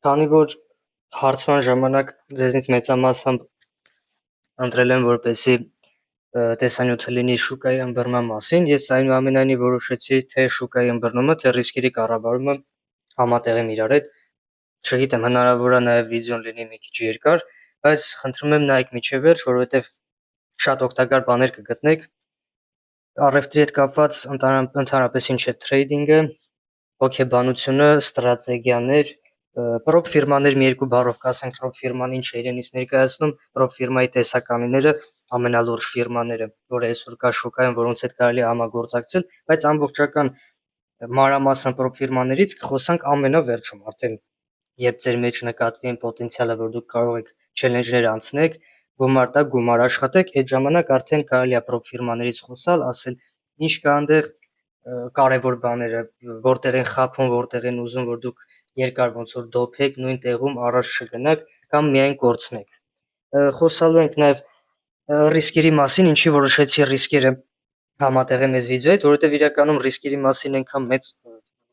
Քանի որ հարցման ժամանակ ձեզնից մեծամասամբ ընտրել եմ, որպեսզի տեսանյութը լինի շուկայի ըմբռնման մասին, ես այնուամենայնիվ որոշեցի թե շուկայի ըմբռնումը, թե ռիսկերի կառավարումը համատեղեմ իրար հետ։ Չգիտեմ, հնարավոր է նաև վիդեոն լինի մի քիչ երկար, բայց խնդրում եմ նայեք մինչև վերջ, որովհետև շատ օգտակար բաներ կգտնեք։ Առևտրի հետ կապված ընդհանրապես ինչ է թրեյդինգը, հոգեբանությունը, ստրատեգիաներ, prop ֆիրմաներ մի երկու բառով կասենք prop ֆիրման ինչ է իրենից ներկայացնում, prop ֆիրմայի տեսականիները, ամենալուրջ ֆիրմաները, որը այսօր կա շուկայում, որոնց հետ կարելի է համագործակցել, բայց ամբողջական մանրամասն prop ֆիրմաներից կխոսանք ամենավերջում, արդեն երբ ձեր մեջ նկատվի այն պոտենցիալը, որ դուք կարող եք չելենջներ անցնեք, գումար տակ, գումար աշխատեք, այդ ժամանակ արդեն կարելի է prop ֆիրմաներից խոսալ, ասել ինչ կա այնտեղ, կարևոր բաները, որտեղ են խափում, որտեղ են ուզում, որ դուք երկար ոնց որ դոփեք, նույն տեղում առաջ չգնաք կամ միայն կորցնեք։ Խոսալու ենք նաև ռիսկերի մասին, ինչի որոշեցի ռիսկերը համատեղեմ այս վիդեոյի հետ, որովհետև իրականում ռիսկերի մասին այնքան մեծ,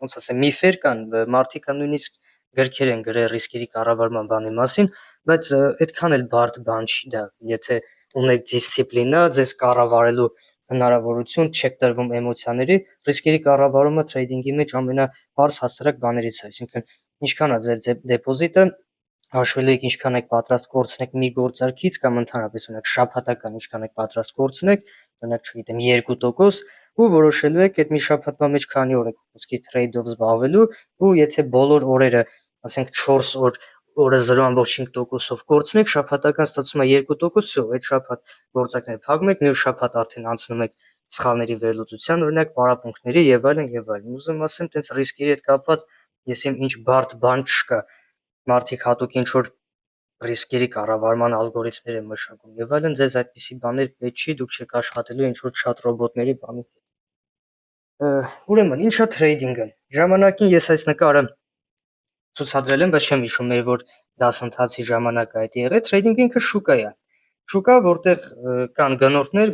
ոնց ասեմ, միֆեր կան, մարդիկ նույնիսկ գրքեր են գրել ռիսկերի կառավարման բանի մասին, բայց այդքան էլ բարդ բան չի դա, եթե ունեք դիսցիպլինա, ձեզ կառավարելու հնարավորություն, չեք տրվում էմոցիաների, ռիսկերի կառավարումը թրեյդինգի մեջ ամենաբարձ հասարակ բաներից է, այսինքն ինչքան է ձեր դեպոզիտը, հաշվելու եք ինչքան եք պատրաստ կորցնեք մի գործարքից կամ ընդհանրապես օրինակ շաբաթական ինչքան եք պատրաստ կորցնեք, օրինակ չգիտեմ 2% ու որոշելու եք այդ մի շաբաթվա մեջ քանի օր եք ուզքի թրեյդով զբաղվելու ու եթե բոլոր օրերը, ասենք 4 օր օրը 0.5%-ով կորցնեք, շաբաթական ստացվում է 2%, всё, այդ շաբաթ գործարքները փակում եք, մյուս շաբաթ արդեն անցնում եք սխալների վերլուծության, օրինակ պարապմունքների եւ այլն եւ այլն։ Ուզում ասեմ, տենց ռիսկերի հետ կապված ես իմ ինչ բարդ բան չկա։ Մարդիկ հատուկ ինչ որ ռիսկերի կառավարման ալգորիթմներ են մշակում եւ այլն, ձեզ այդպիսի բաներ պետք չի, դուք չեք աշխատելու ինչ որ chat ռոբոտների բանի հետ։ Ուրեմն, ի՞նչ է թրեյդինգը։ Ժամանակին ես այս նկարը ցուցադրել եմ, բայց չեմ հիշում մեր որ դասընթացի ժամանակ այդ եղել, թրեյդինգը ինքը շուկա է։ Շուկա, որտեղ կան գնորդներ,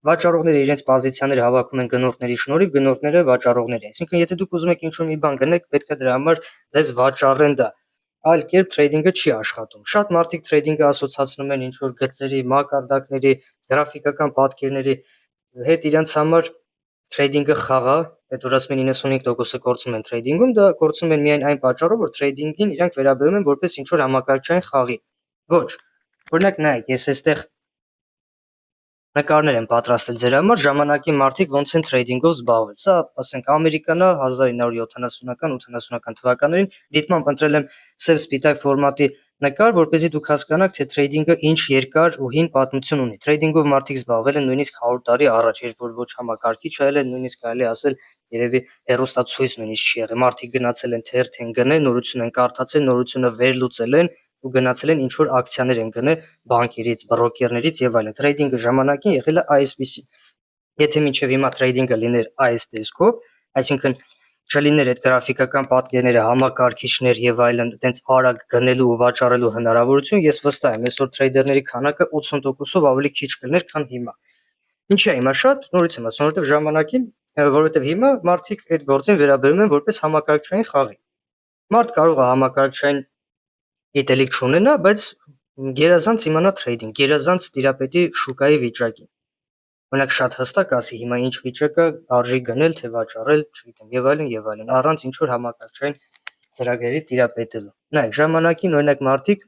վաճառողները իրենց պոզիցիաները հավաքում են գնորդների շնորհիվ, գնորդները վաճառողների։ Այսինքն, եթե դուք ուզում եք ինչ-որ մի բան գնեք, պետք է դրա համար ձեզ վաճառեն դա։ Այլ կերպ թրեյդինգը չի աշխատում։ Շատ մարդիկ թրեյդինգը ասոցացնում են ինչ-որ գծերի, մակարդակների, գրաֆիկական պատկերների հետ իրենց համար թրեյդինգը խաղ է, այդ որ ասում են 95%-ը կորցնում են թրեյդինգում, դա կորցնում են միայն այն պատճառով, որ թրեյդինգին իրանք վերաբերում են որպես ինչ-որ համակարգչային խաղի։ Ոչ։ Օրինակ նայեք, ես այստեղ նկարներ եմ պատրաստել ձեր համար, ժամանակի մարդիկ ոնց են թրեյդինգով զբաղվել։ Սա, ասենք, ամերիկան է 1970-ական, 80-ական թվականներին, դիտմամբ ընտրել եմ սև-սպիտակ ֆորմատի նկար, որպեսզի դուք հասկանաք, թե թրեյդինգը ինչ երկար ու հին պատմություն ունի։ Թրեյդինգով մարդիկ զբաղվել են նույնիսկ 100 տարի առաջ, երբ որ ոչ համակարգիչ ա եղել, նույնիսկ կարելի է ասել, երևի հեռուստացույց նույնիսկ չի եղել։ Մարդիկ գնացել են թերթ են գնել, նորություն են կարդացել, նորությունը վերլուծել են ու գնացել են ինչ որ ակցիաներ են գնել բանկերից, բրոկերներից եւ այլն։ Թրեյդինգը ժամանակին եղել է այսպիսի։ Եթե մինչև հիմա թրեյդինգը լիներ այս տեսքով, այսինքն չլիներ այդ գրաֆիկական պատկերները, համակարգիչներ եւ այլն, այտենց արագ գնելու ու վաճառելու հնարավորություն, ես վստահ եմ, այսօր թրեյդերների քանակը 80%-ով ավելի քիչ կլիներ, քան հիմա։ Ինչի է հիմա շատ, նորից եմ ասում, որովհետեւ ժամանակին, որովհետեւ հիմա մարդիկ այդ գործին վերաբերում են որպես համակարգչային խաղի։ Մարդ կարող է համակարգչային գիտելիք չունենա, բայց գերազանց իմանա թրեյդինգ, գերազանց տիրապետի շուկայի վիճակին։ Օրինակ շատ հստակ ասի հիմա ինչ վիճակը արժի գնել, թե վաճառել, չգիտեմ, եւ այլն, առանց ինչ որ համակարգչային ծրագրերի տիրապետելու։ Նայեք, ժամանակին օրինակ մարդիկ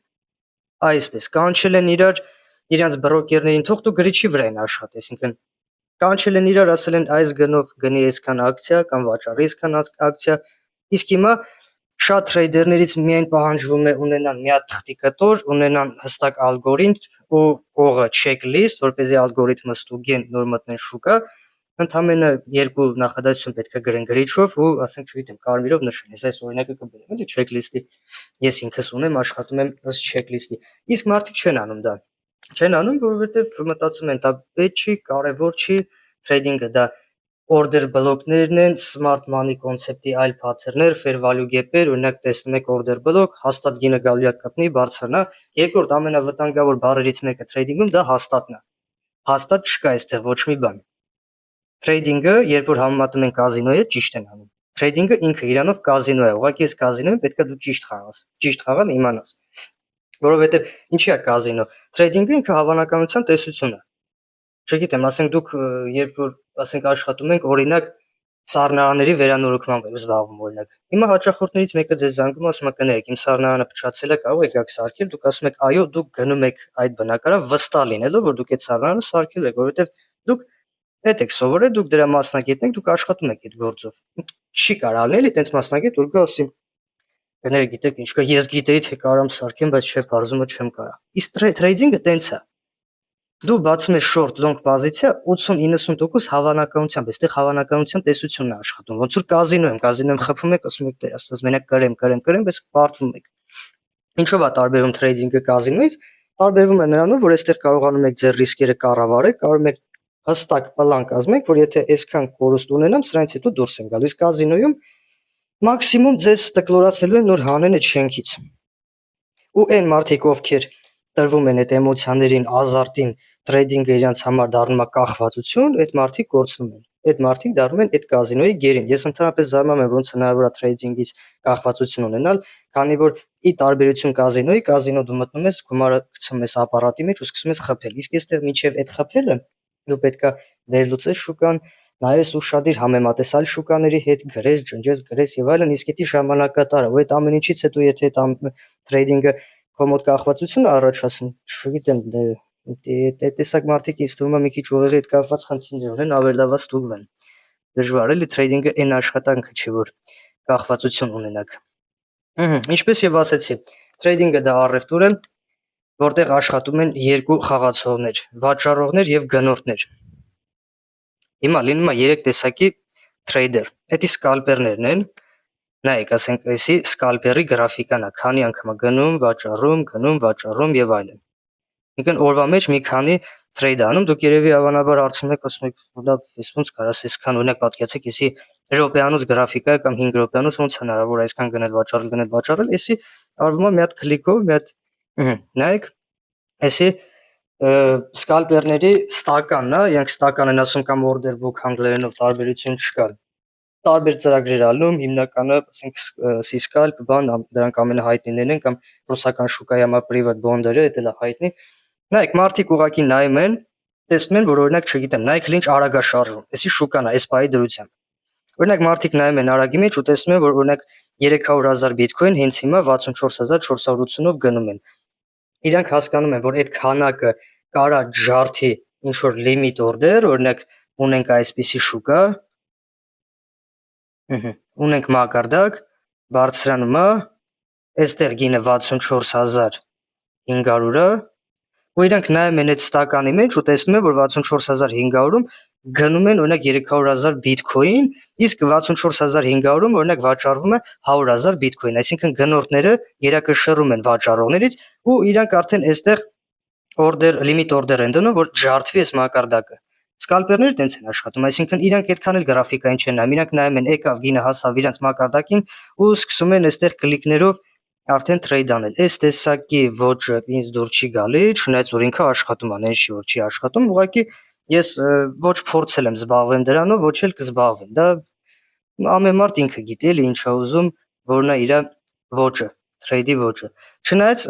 այսպես կանչել են իրանց բրոկերներին, թող դու գրիչի վրա են աշխատի, այսինքն կանչել են իրար, ասել են այս գնով գնի այսքան ակցիա կամ վաճառի այսքան ակցիա, իսկ հիմա շատ թրեյդերներից միայն պահանջվում է ունենան մի հատ թղթի կտոր, ունենան հստակ ալգորիթմ ու կողը checklist, որպեսզի ալգորիթմը ստուգեն նոր մտնեն շուկա, ընդամենը երկու նախադասություն պետք է գրեն գրիչով ու ասենք չգիտեմ, կարմիրով նշեն։ Ես այս օրինակը կբերեմ, էլի checklist-ի։ Ես ինքս ունեմ, աշխատում եմ ըստ checklist-ի։ Իսկ մարդիկ չեն անում դա։ Չեն անում, որովհետև մտածում են, դա պետք չի, կարևոր չի, թրեյդինգը դա order բլոկներն են, smart money կոնցեպտի այլ pattern-ներ, fair value gap-եր, օրինակ տեսնում եք order բլոկ, հաստատ գինը գալու է կպնի, բարձրանա։ Երկրորդ ամենավտանգավոր բառերից մեկը թրեյդինգում դա հաստատն է։ Հաստատ չկա այստեղ ոչ մի բան։ Թրեյդինգը, երբ որ համեմատում են կազինոյի հետ, ճիշտ են անում։ Trading-ը ինքը իրանով կազինո է, ուղղակի այս կազինոյում պետք է դու ճիշտ խաղաս, ճիշտ խաղալ իմանաս։ Որովհետև ինչի է կազինո։ Trading-ը ինքը հավանականության տեսություն է։ Չգիտեմ, ասենք դուք երբ որ ասենք աշխատում եք, օրինակ սառնարանների վերանորոգմամբ եք զբաղվում օրինակ։ Հիմա հաճախորդներից մեկը ձեզ զանգում ասում է կներեք, իմ սառնարանը փչացել է, կարող եք գաք սարքել, դուք ասում եք այո, դուք գնում եք այդ բնակարան վստահ լինելով, որ դուք այդ սառնարանը սարքել եք, որովհետև դուք հետ եք սովորել, դուք դրա մասնագետն եք, դուք աշխատում եք այդ գործով։ Չի կարող լինել այդպես մասնագետ, որ գա ասի կներեք, գիտեք ինչ կա, ես գիտեի թե կարամ սարքեմ, բայց չէ, բարձումը չեմ կարող։ Իսկ trading-ը տենց է։ Դու բացում ես short long պոզիցիա 80-90% հավանականությամբ, այստեղ հավանականության տեսությունն է աշխատում։ Ոնց որ կազինոյում խփում եք, ասում եք դեր աստված, մենակ կրեմ, բայց պարտվում եք։ Ինչով է տարբերվում trading-ը կազինոյից։ Տարբերվում է նրանով, որ այստեղ կարողանում եք ձեր ռիսկերը կառավարել, կարող եք հստակ պլան կազմեք, որ եթե այսքան կորուստ ունենամ, սրանից հետո դուրս եմ գալու։ Իսկ կազինոյում մաքսիմում ձեզ տկլորացնելու են նոր հանեն այդ շենքից։ Ու այն մարդիկ, ովքեր տրվում են այդ էմոցիաներին, ազարտին, trading-ը իրենց համար դառնում է կախվածություն, այդ մարդիկ կորցնում են։ Այդ մարդիկ դառնում են այդ կազինոյի գերին։ Ես ընդհանրապես զարմանում եմ, ոնց հնարավոր է trading-ից կախվածություն ունենալ, քանի որ ի տարբերություն կազինոյի, կազինո դու մտնում ես, գումարը գցում ես ապարատի մեջ ու սկսում ես խփել։ Իսկ այստեղ մինչև այդ խփելը դու պետքա վերլուծես շուկան, նայես ուշադիր համեմատես այլ շուկաների հետ, գրես, ջնջես, գրես եւ այլն, իսկ դա ժամանակատար է։ Ու այդ ամեն ինչից հետո եթե այդ trading-ը քո մոտ կախվածություն առաջացնում, չգիտեմ, այդ տեսակ մարդիկ ինձ թվում է մի քիչ ուղեղի հետ կապված խնդիրներ ունեն, ավելի լավ է ստուգվեն։ Դժվար էլի trading-ը այն աշխատանքը չի, որ կախվածություն ունենաք։ Ինչպես եւ ասեցի, trading-ը դա առևտուր է, որտեղ աշխատում են երկու խաղացողներ, վաճառողներ եւ գնորդներ։ Հիմա լինում է 3 տեսակի trader։ Դա սկալպերներն են։ Նայեք, ասենք, էսի սկալպերի գրաֆիկան է, քանի անգամ է գնում, վաճառում եւ այլն։ Ինքն օրվա մեջ մի քանի trade անում, դուք երևի հավանաբար հարցնում եք, ասում եք, լավ, ես ոնց կարաս այսքան օրինակ պատկերացեք, էսի րոպեանոց գրաֆիկա է կամ 5 րոպեանոց ոնց հնարավոր է այսքան գնել վաճառել, էսի արվում է մի հատ քլիկով, մի հատ նայեք, էսի սկալպերների ստականն է, իրենք ստական են ասում կամ order book անգլերենով տարբերություն չկա։ Տարբեր ծրագրեր ալում, հիմնականը, ասենք, C-Scalp, դրանք ամենահայտնիներն են կամ ռուսական շուկայի համար private bond-երը, դա էլ է հայտնի։ Նայեք, մարդիկ ուղղակի նայում են, տեսնում են, որ օրինակ, չգիտեմ, նայեք ինչ արագ է շարժվում։ Էսի շուկան է, այս պահի դրությամբ։ Օրինակ, մարդիկ նայում են արագի մեջ ու տեսնում են, որ օրինակ 300,000 Bitcoin հենց հիմա 64480-ով գնում են։ Իրանք հասկանում են, որ այդ քանակը կարա ջարդի ինչ որ limit order, օրինակ ունենք այսպիսի շուկա, ունենք մակարդակ, բարձրանում է, այստեղ գինը 64500-ը, ու իրանք նայում են այդ ստականի մեջ ու տեսնում են, որ 64500-ում գնում են օրինակ 300,000 Bitcoin, իսկ 64500-ում օրինակ վաճառվում է 100,000 Bitcoin, այսինքն գնորդները երակշռում են վաճառողներից ու իրանք արդեն այստեղ limit order են դնում, որ ջարդվի այս մակարդակը։ Սկալպերները տենց են աշխատում, այսինքն իրանք այդքան էլ գրաֆիկային չեն նայում, իրանք նայում են եկավ գինը հասավ իրանք մակարդակին ու սկսում են այստեղ կլիկներով արդեն trade անել։ Այս տեսակի ոճը ինձ դուր չի գալի, չնայած որ ինքը աշխատում է, նենց չի որ չի աշխատում, ուղղակի ես ոչ փորձել եմ զբաղվեմ դրանով, ոչ էլ կզբաղվեմ։ Դա ամեն մարդ ինքը գիտի էլի ինչ է ուզում, որն է իր ոճը, trade-ի ոճը։ Չնայած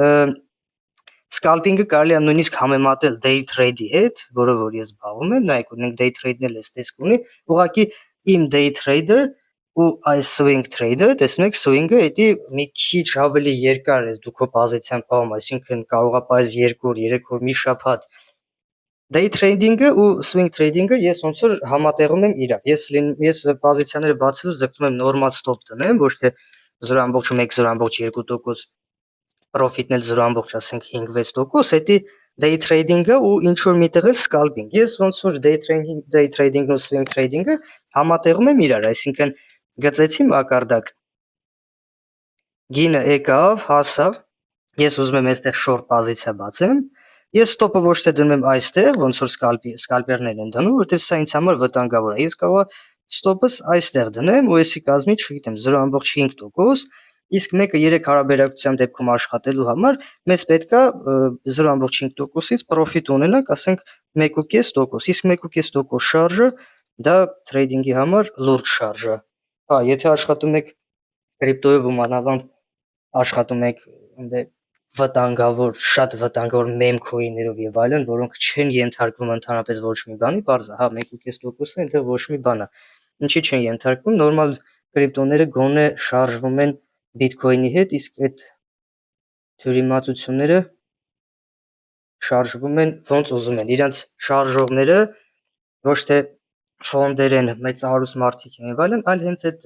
scalping-ը կարելի է նույնիսկ համեմատել day trade-ի հետ, որը որ ես զբաղվում եմ, նայեք, ունենք day trade-ն էլ էս տեսք ունի, ուղղակի իմ day trade-ը ու այս swing trade-ը, տեսնեք, swing-ը էդի մի քիչ ավելի երկար է դու քո պոզիցիան պահում, այսինքն կարող է պայս 2 օր, 3 օր, մի շաբաթ։ Day trading-ը ու swing trading-ը ես ոնց որ համատեղում եմ իրար։ Ես պոզիցիաները բացելուց ձգտում եմ normal stop դնեմ, ոչ թե 0.1, 0.2%, profit-ն էլ 0.5, ասենք 5-6%, էդի day trading-ը ու ինչ որ միտեղ էլ scalping։ Ես ոնց որ day trading-ն ու swing trading-ը համատեղում եմ իրար, այսինքն գծեցի մակարդակ, գինը եկավ, հասավ, ես ուզում եմ այստեղ short պոզիցիա բացեմ, ես stop-ը ոչ թե դնում եմ այստեղ, ոնց որ սկալպերներն են դնում, որովհետև սա ինձ համար վտանգավոր է։ Ես կարող եմ stop-ս այստեղ դնեմ ու էսի կազմի, չգիտեմ, 0.5%, իսկ մեկը 3 հարաբերակցության դեպքում աշխատելու համար մեզ պետքա 0.5%-ից profit ունենանք, ասենք 1.5%, իսկ 1.5% շարժը դա trading-ի համար լուրջ շարժ է։ Հա, եթե աշխատում եք կրիպտոյով ու մանավանդ աշխատում եք վտանգավոր, շատ վտանգավոր մեմքոիններով եւ այլն, որոնք չեն ենթարկվում ընդհանրապես ոչ մի բանի, բարձր, հա, 1.5% է, այնտեղ ոչ մի բան է։ Ինչի չեն ենթարկվում, նորմալ կրիպտոները գոնե շարժվում են բիտքոինի հետ, իսկ այդ թյուրիմացությունները շարժվում են ոնց ուզում են։ Իրանց շարժողները ոչ թե ֆոնդեր են, մեծահարուստ մարդիկ են եւ այլն, այլ հենց այդ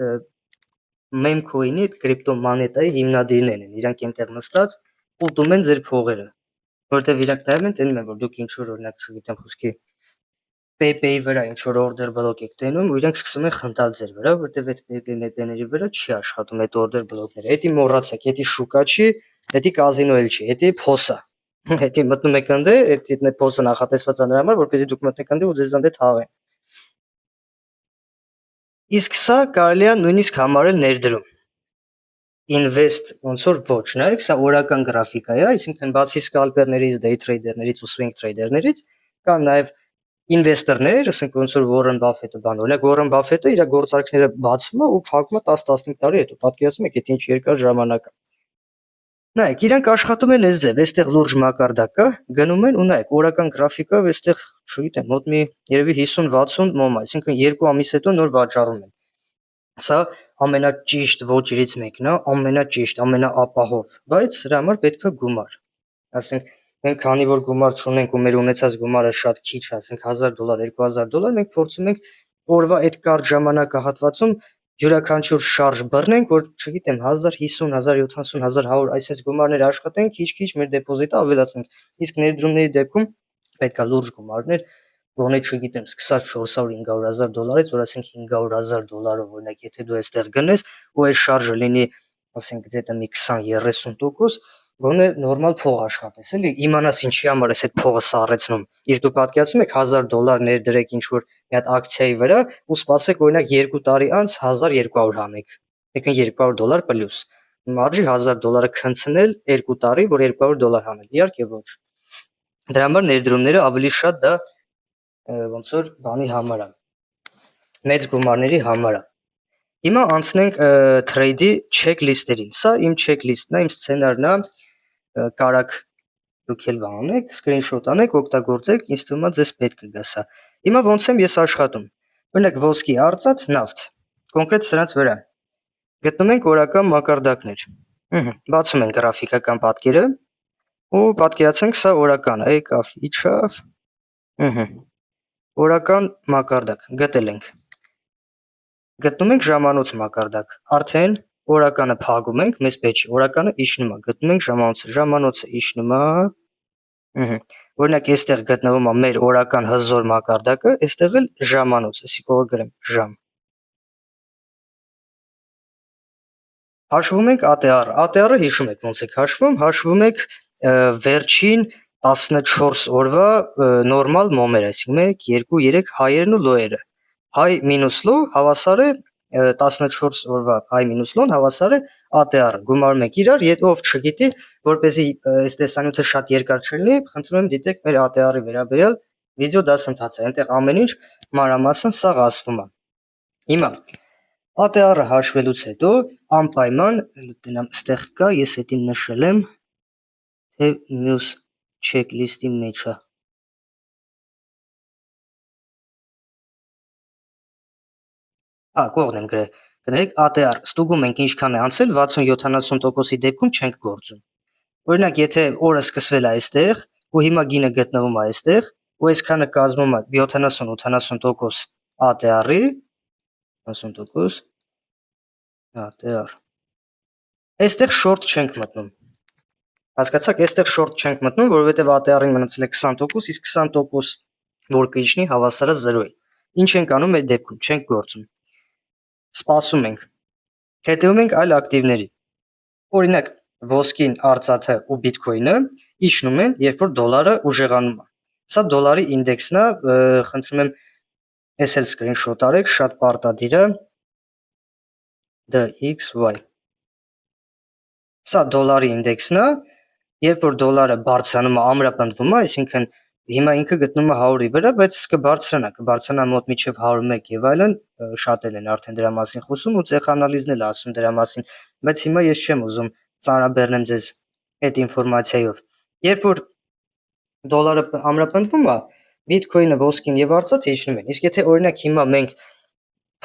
մեմքոինի, այդ կրիպտոմանետայի հիմնադիրներն են։ Իրանք այնտեղ նստած ուտում են ձեր փողերը, որտեվ իրանք նայում են, տենում են, որ դուք ինչ որ օրինակ, չգիտեմ, խոսքի PayPay-ի վրա ինչ որ order block եք տենում, ու իրանք սկսում են խնդալ ձեր վրա, որտեվ այդ PayPay մեպեների վրա չի աշխատում այդ order block-ները։ Էդի մոռացեք, էդի շուկա չի, էդի կազինո էլ չի, էդի փոսա։ Էդի մտնում եք ընդ, այդ փոսը նախատեսված է նրա համար, որպեսզի դուք մտնեք ընդ ու ձեզ ընդ թաղեն։ Իսկ սա կարելի է նույնիսկ համարել ներդրում։ Invest ոնց որ ոչ, նայեք, սա օրական գրաֆիկա է, այսինքն բացի սկալպերներից, day trader-ներից ու swing trader-ներից կան նաև ինվեստորներ, ասենք ոնց որ Warren Buffett-ը բան, օրինակ Warren Buffett-ը իր գործարքները բացում է ու փակում է 10-15 տարի հետո, պատկերացնում եք, դա ինչ երկար ժամանակ է։ Նայեք, իրանք աշխատում են այս ձև, այստեղ լուրջ մակարդակ կա, գնում են ու նայեք, օրական գրաֆիկով այստեղ, չգիտեմ, մոտ մի երևի 50-60 մոմ, այսինքն 2 ամիս հետո նոր վաճառում են։ Սա ամենաճիշտ ոճերից մեկն է, ամենաճիշտ, ամենաապահով, բայց սրա համար պետք է գումար։ Ասենք մենք քանի որ գումար չունենք ու մեր ունեցած գումարը շատ քիչ է, ասենք $1000, $2000, մենք փորձում ենք օրվա այդ կարճ ժամանակահատվածում յուրաքանչյուր շարժ բռնենք, որ չգիտեմ 1050, 1070, 1100 այսպես գումարներ աշխատենք, քիչ-քիչ մեր դեպոզիտը ավելացնենք։ Իսկ ներդրումների դեպքում պետքա լուրջ գումարներ, գոնե չգիտեմ, սկսած $400-500 $500-ից, որ ասենք $500,000-ով օրինակ, եթե դու այստեղ գնես ու այս շարժը լինի, ասենք где-то մի 20-30%, գոնե նորմալ փող աշխատես, էլի, իմանաս ինչի համար ես այդ փողը սառեցնում։ Իսկ դու պատկերացնում եք $1000 ներդրեք ինչ որ մի հատ ակցիայի վրա ու սպասեք օրինակ 2 տարի անց 1200 հանեք։ Եկան $200 պլյուս։ Մարժի $1000 քնցնել 2 տարի, որ $200 հանել։ Իհարկե ոչ։ Դրա համար ներդրումները ավելի շատ դա ոնց որ բանի համար է։ Մեծ գումարների համար է։ Հիմա անցնենք trade-ի checklist-երին։ Սա իմ checklist-ն է, իմ սցենարն է, կարակ դուք էլ բանեք, screenshot անեք, օգտագործեք, ինձ թվում է ձեզ պետք է գա սա։ Հիմա ոնց եմ ես աշխատում։ Օրինակ ոսկի արծաթ, նավթ։ Կոնկրետ սրանց վրա գտնում ենք օրական մակարդակներ։ Բացում ենք գրաֆիկական պատկերը ու պատկերացնենք սա օրականը, եկավ, իջավ։ Օրական մակարդակ գտել ենք։ Գտնում ենք ժամանոց մակարդակ, արդեն օրականը փակում ենք, մեզ պետք չի, օրականը իջնում է, գտնում ենք ժամանոցը իջնում է։ Օրինակ այստեղ գտնվում է մեր օրական հզոր մակարդակը, այստեղ էլ ժամանոցը, ասի կողը գրեմ ժամ։ Հաշվում ենք ATR, ATR-ը հիշում եք ոնց եք հաշվում եք վերջին 14 օրվա նորմալ մոմերը, այսինքն 1, 2, 3 հայերն ու լոերը։ Հայ մինուս լո հավասար է 14 օրվա հայ մինուս լոն հավասար է ATR-ը։ Գումարում եք իրար, եթե ով չգիտի, որպեսզի այս տեսանյութը շատ երկար չլինի, խնդրում եմ դիտեք մեր ATR-ի վերաբերյալ վիդեո դասընթացը, այնտեղ ամեն ինչ մանրամասն սաղ ասվում է։ Հիմա ATR-ը հաշվելուց հետո անպայման դնամ ստեղ կա, ես էդին նշել եմ, թե մյուս checklist-ի մեջ է։ Կողն եմ գրել։ Կներեք ATR ստուգում ենք ինչքան է անցել, 60-70%-ի դեպքում չենք գործում։ Օրինակ, եթե օրը սկսվել է այստեղ, ու հիմա գինը գտնվում է այստեղ, ու այսքանը կազմում է 70-80% ATR-ի, 80% ATR։ Այստեղ short չենք մտնում։ Հասկացաք, այստեղ short չենք մտնում, որովհետև ATR-ին մնացել է 20%, իսկ 20% որ կիջնի հավասար է 0-ի։ Ինչ ենք անում այդ դեպքում, չենք գործում։ Սպասում ենք։ Հետևում ենք այլ ակտիվների։ Օրինակ, ոսկին, արծաթը ու բիտքոինը իջնում են, երբ որ դոլարը ուժեղանում է։ Սա դոլարի ինդեքսն է, խնդրում եմ ես էլ screenshot արեք, շատ պարտադիր է։ DXY։ Սա դոլարի ինդեքսն է, երբ որ դոլարը բարձրանում է, ամրապնդվում է, այսինքն հիմա ինքը գտնում է 100-ի վրա, բայց կբարձրանա մոտ մինչև 101 եւ այլն, շատերն են արդեն դրա մասին խոսում ու ցեխ անալիզն էլ ասում դրա մասին, բայց հիմա ես չեմ ուզում ծանրաբեռնեմ ձեզ այդ ինֆորմացիայով։ Երբ որ դոլարը ամրապնդվում է, Bitcoin-ը, ոսկին եւ արծաթը իջնում են։ Իսկ եթե օրինակ հիմա մենք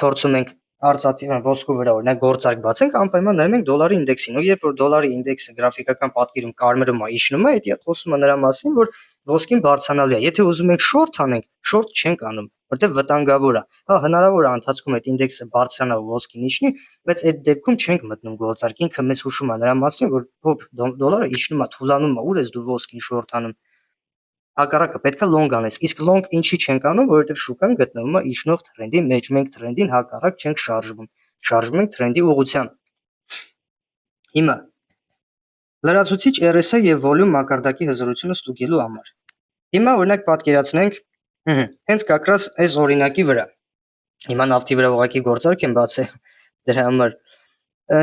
փորձում ենք արծաթի ոսկու վրա օրինակ գործարք բացենք, անպայման նայում ենք դոլարի ինդեքսին, ու երբ որ դոլարի ինդեքսը գրաֆիկական պատկերում կարմրում է, իջնում է, դա խոսում է նրա մասին, որ ոսկին բարձրանալու է։ Եթե ուզում ենք շորթ անենք, շորթ չենք անում, որտեղ վտանգավոր է։ Հա, հնարավոր է ընթացքում այդ ինդեքսը բարձրանա ու ոսկին իջնի, բայց այդ դեպքում չենք մտնում գործարք։ Ինքը մեզ հուշում է նրա մասին, որ հոп դոլարը իջնում է, թուլանում է, ուր ես դու ոսկին շորթ անում։ Հակառակը պետքա լոնգ անես, իսկ լոնգ ինչի չենք անում, որովհետև շուկան գտնվում է իջնող թրենդի մեջ, մենք թրենդին հակառակ չենք շարժվում ենք թրենդի ուղղությամբ։ Հիմա լրացուցիչ RSI եւ վոլյում մակարդակի հզորությունը ստուգելու համար։ Հիմա օրինակ պատկերացնենք, հենց կակրած այս օրինակի վրա։ Հիմա նավթի վրա ուղղակի գործարք եմ բացել դրա համար։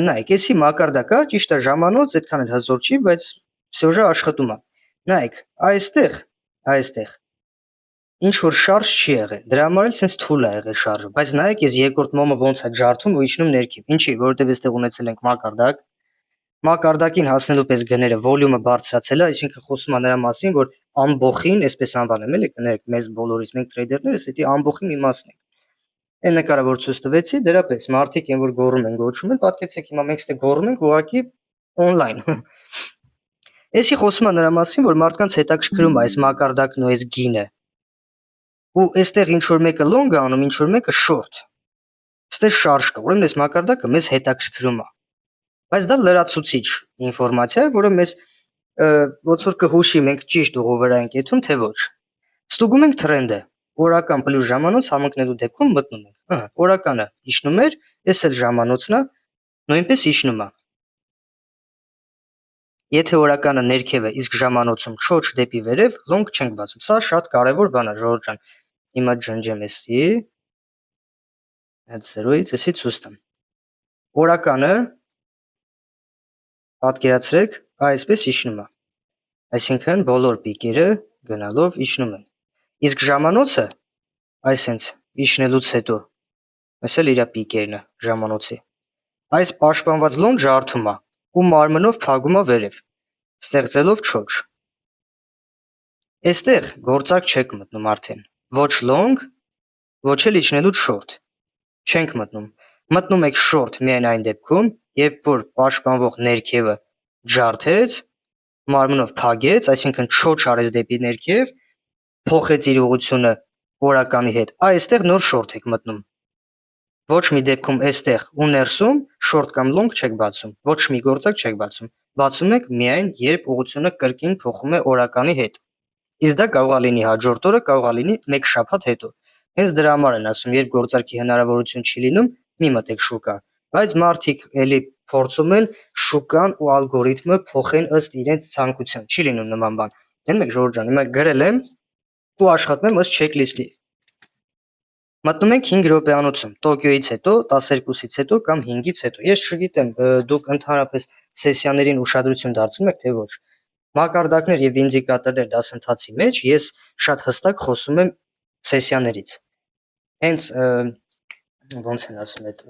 Նայեք, էսի մակարդակ է, ճիշտ է, ժամանոց այդքան էլ հզոր չի, բայց սյուժը աշխատում է։ Նայեք, այստեղ ինչ որ շարժ չի եղել, դրա համար էլ sense թույլ է եղել շարժը, բայց նայեք, ես երկրորդ մոմը ոնց է ջարդում ու իջնում ներքև։ Ինչի, որովհետև այստեղ ունեցել ենք մակարդակին հասնելու պես գները վոլյումը բարձրացել է, այսինքն խոսում է նրա մասին, որ ամբողին, այսպես անվանեմ, էլի կներեք, մեզ բոլորից մենք տրեյդերներս դա ամբողի մի մասն ենք։ Այն նկարը որ ցույց տվեցի, դրա պես մարդիկ են որ գոռում են, գոչում են, պատկերացրեք հիմա մենք ստե գոռում ենք ուղղակի on-line։ Էսի խոսում է նրա մասին, որ մարդկանց հետաքրքրում է այս մակարդակն ու այս գինը։ Ու այստեղ ինչ որ մեկը long է անում, ինչ որ մեկը short։ Ստե շարժ կա, ուրեմն այս մակարդակը մեզ հետաքրքրում է։ Բայց դա լրացուցիչ ինֆորմացիա է, որը մեզ ոնց որ կհուշի մենք ճիշտ ուղու վրա ենք եթում, թե ոչ։ Ստուգում ենք թրենդը, օրական պլյուս ժամանոց համընկնելու դեպքում մտնում ենք։ Օրականը իջնում էր, այս էլ ժամանոցն է, նույնպես իջնում է։ Եթե օրականը ներքև է, իսկ ժամանոցում չոչ դեպի վերև, long չենք բացում։ Սա շատ կարևոր բան է, Ժորժ ջան։ Հիմա ջնջեմ էսի։ Այդ 0-ից էսի ցույց տամ։ Օրականը պատկերացրեք, այսպես իջնում է։ Այսինքն բոլոր պիկերը գնալով իջնում են։ Իսկ ժամանոցը այսենց իջնելուց հետո այս էլ իր պիկերն է ժամանոցի։ Այս պաշտպանված long ջարդում է ու մարմնով փակում է վերև, ստեղծելով չոչ։ Այստեղ գործարք չեք մտնում արդեն։ Ոչ long, ոչ էլ իջնելու short։ Չենք մտնում։ Մտնում եք short միայն այն դեպքում, երբ որ պաշտպանվող ներքևը ջարդեց, մարմնով փակեց, այսինքն չոչ արեց դեպի ներքև, փոխեց իր ուղղությունը օրականի հետ, այստեղ նոր short եք մտնում։ Ոչ մի դեպքում այստեղ ու ներսում short կամ long չեք բացում, ոչ մի գործարք չեք բացում։ Բացում եք միայն երբ ուղղությունը կրկին փոխում է օրականի հետ։ Իսկ դա կարող է լինի հաջորդ օրը, կարող է լինի 1 շաբաթ հետո։ Հենց դրա համար են ասում, երբ գործարքի հնարավորություն չի լինում, մի մտեք շուկա։ Բայց մարդիկ էլի փորձում են շուկան ու ալգորիթմը փոխեն ըստ իրենց ցանկության։ Չի լինում նման բան։ Դեն մեկ Ժորժ ջան, հիմա գրել եմ ու աշխատում եմ ըստ checklist-ի։ Մտնում ենք 5 րոպեանոցում, Տոկիոից հետո, 12-ից հետո կամ 5-ից հետո։ Ես չգիտեմ, դուք ընդհանրապես սեսիաներին ուշադրություն դարձնում եք, թե ոչ։ Մակարդակներ եւ ինդիկատորներ դասընթացի մեջ ես շատ հստակ խոսում եմ սեսիաներից։ Հենց ոնց են ասում այդ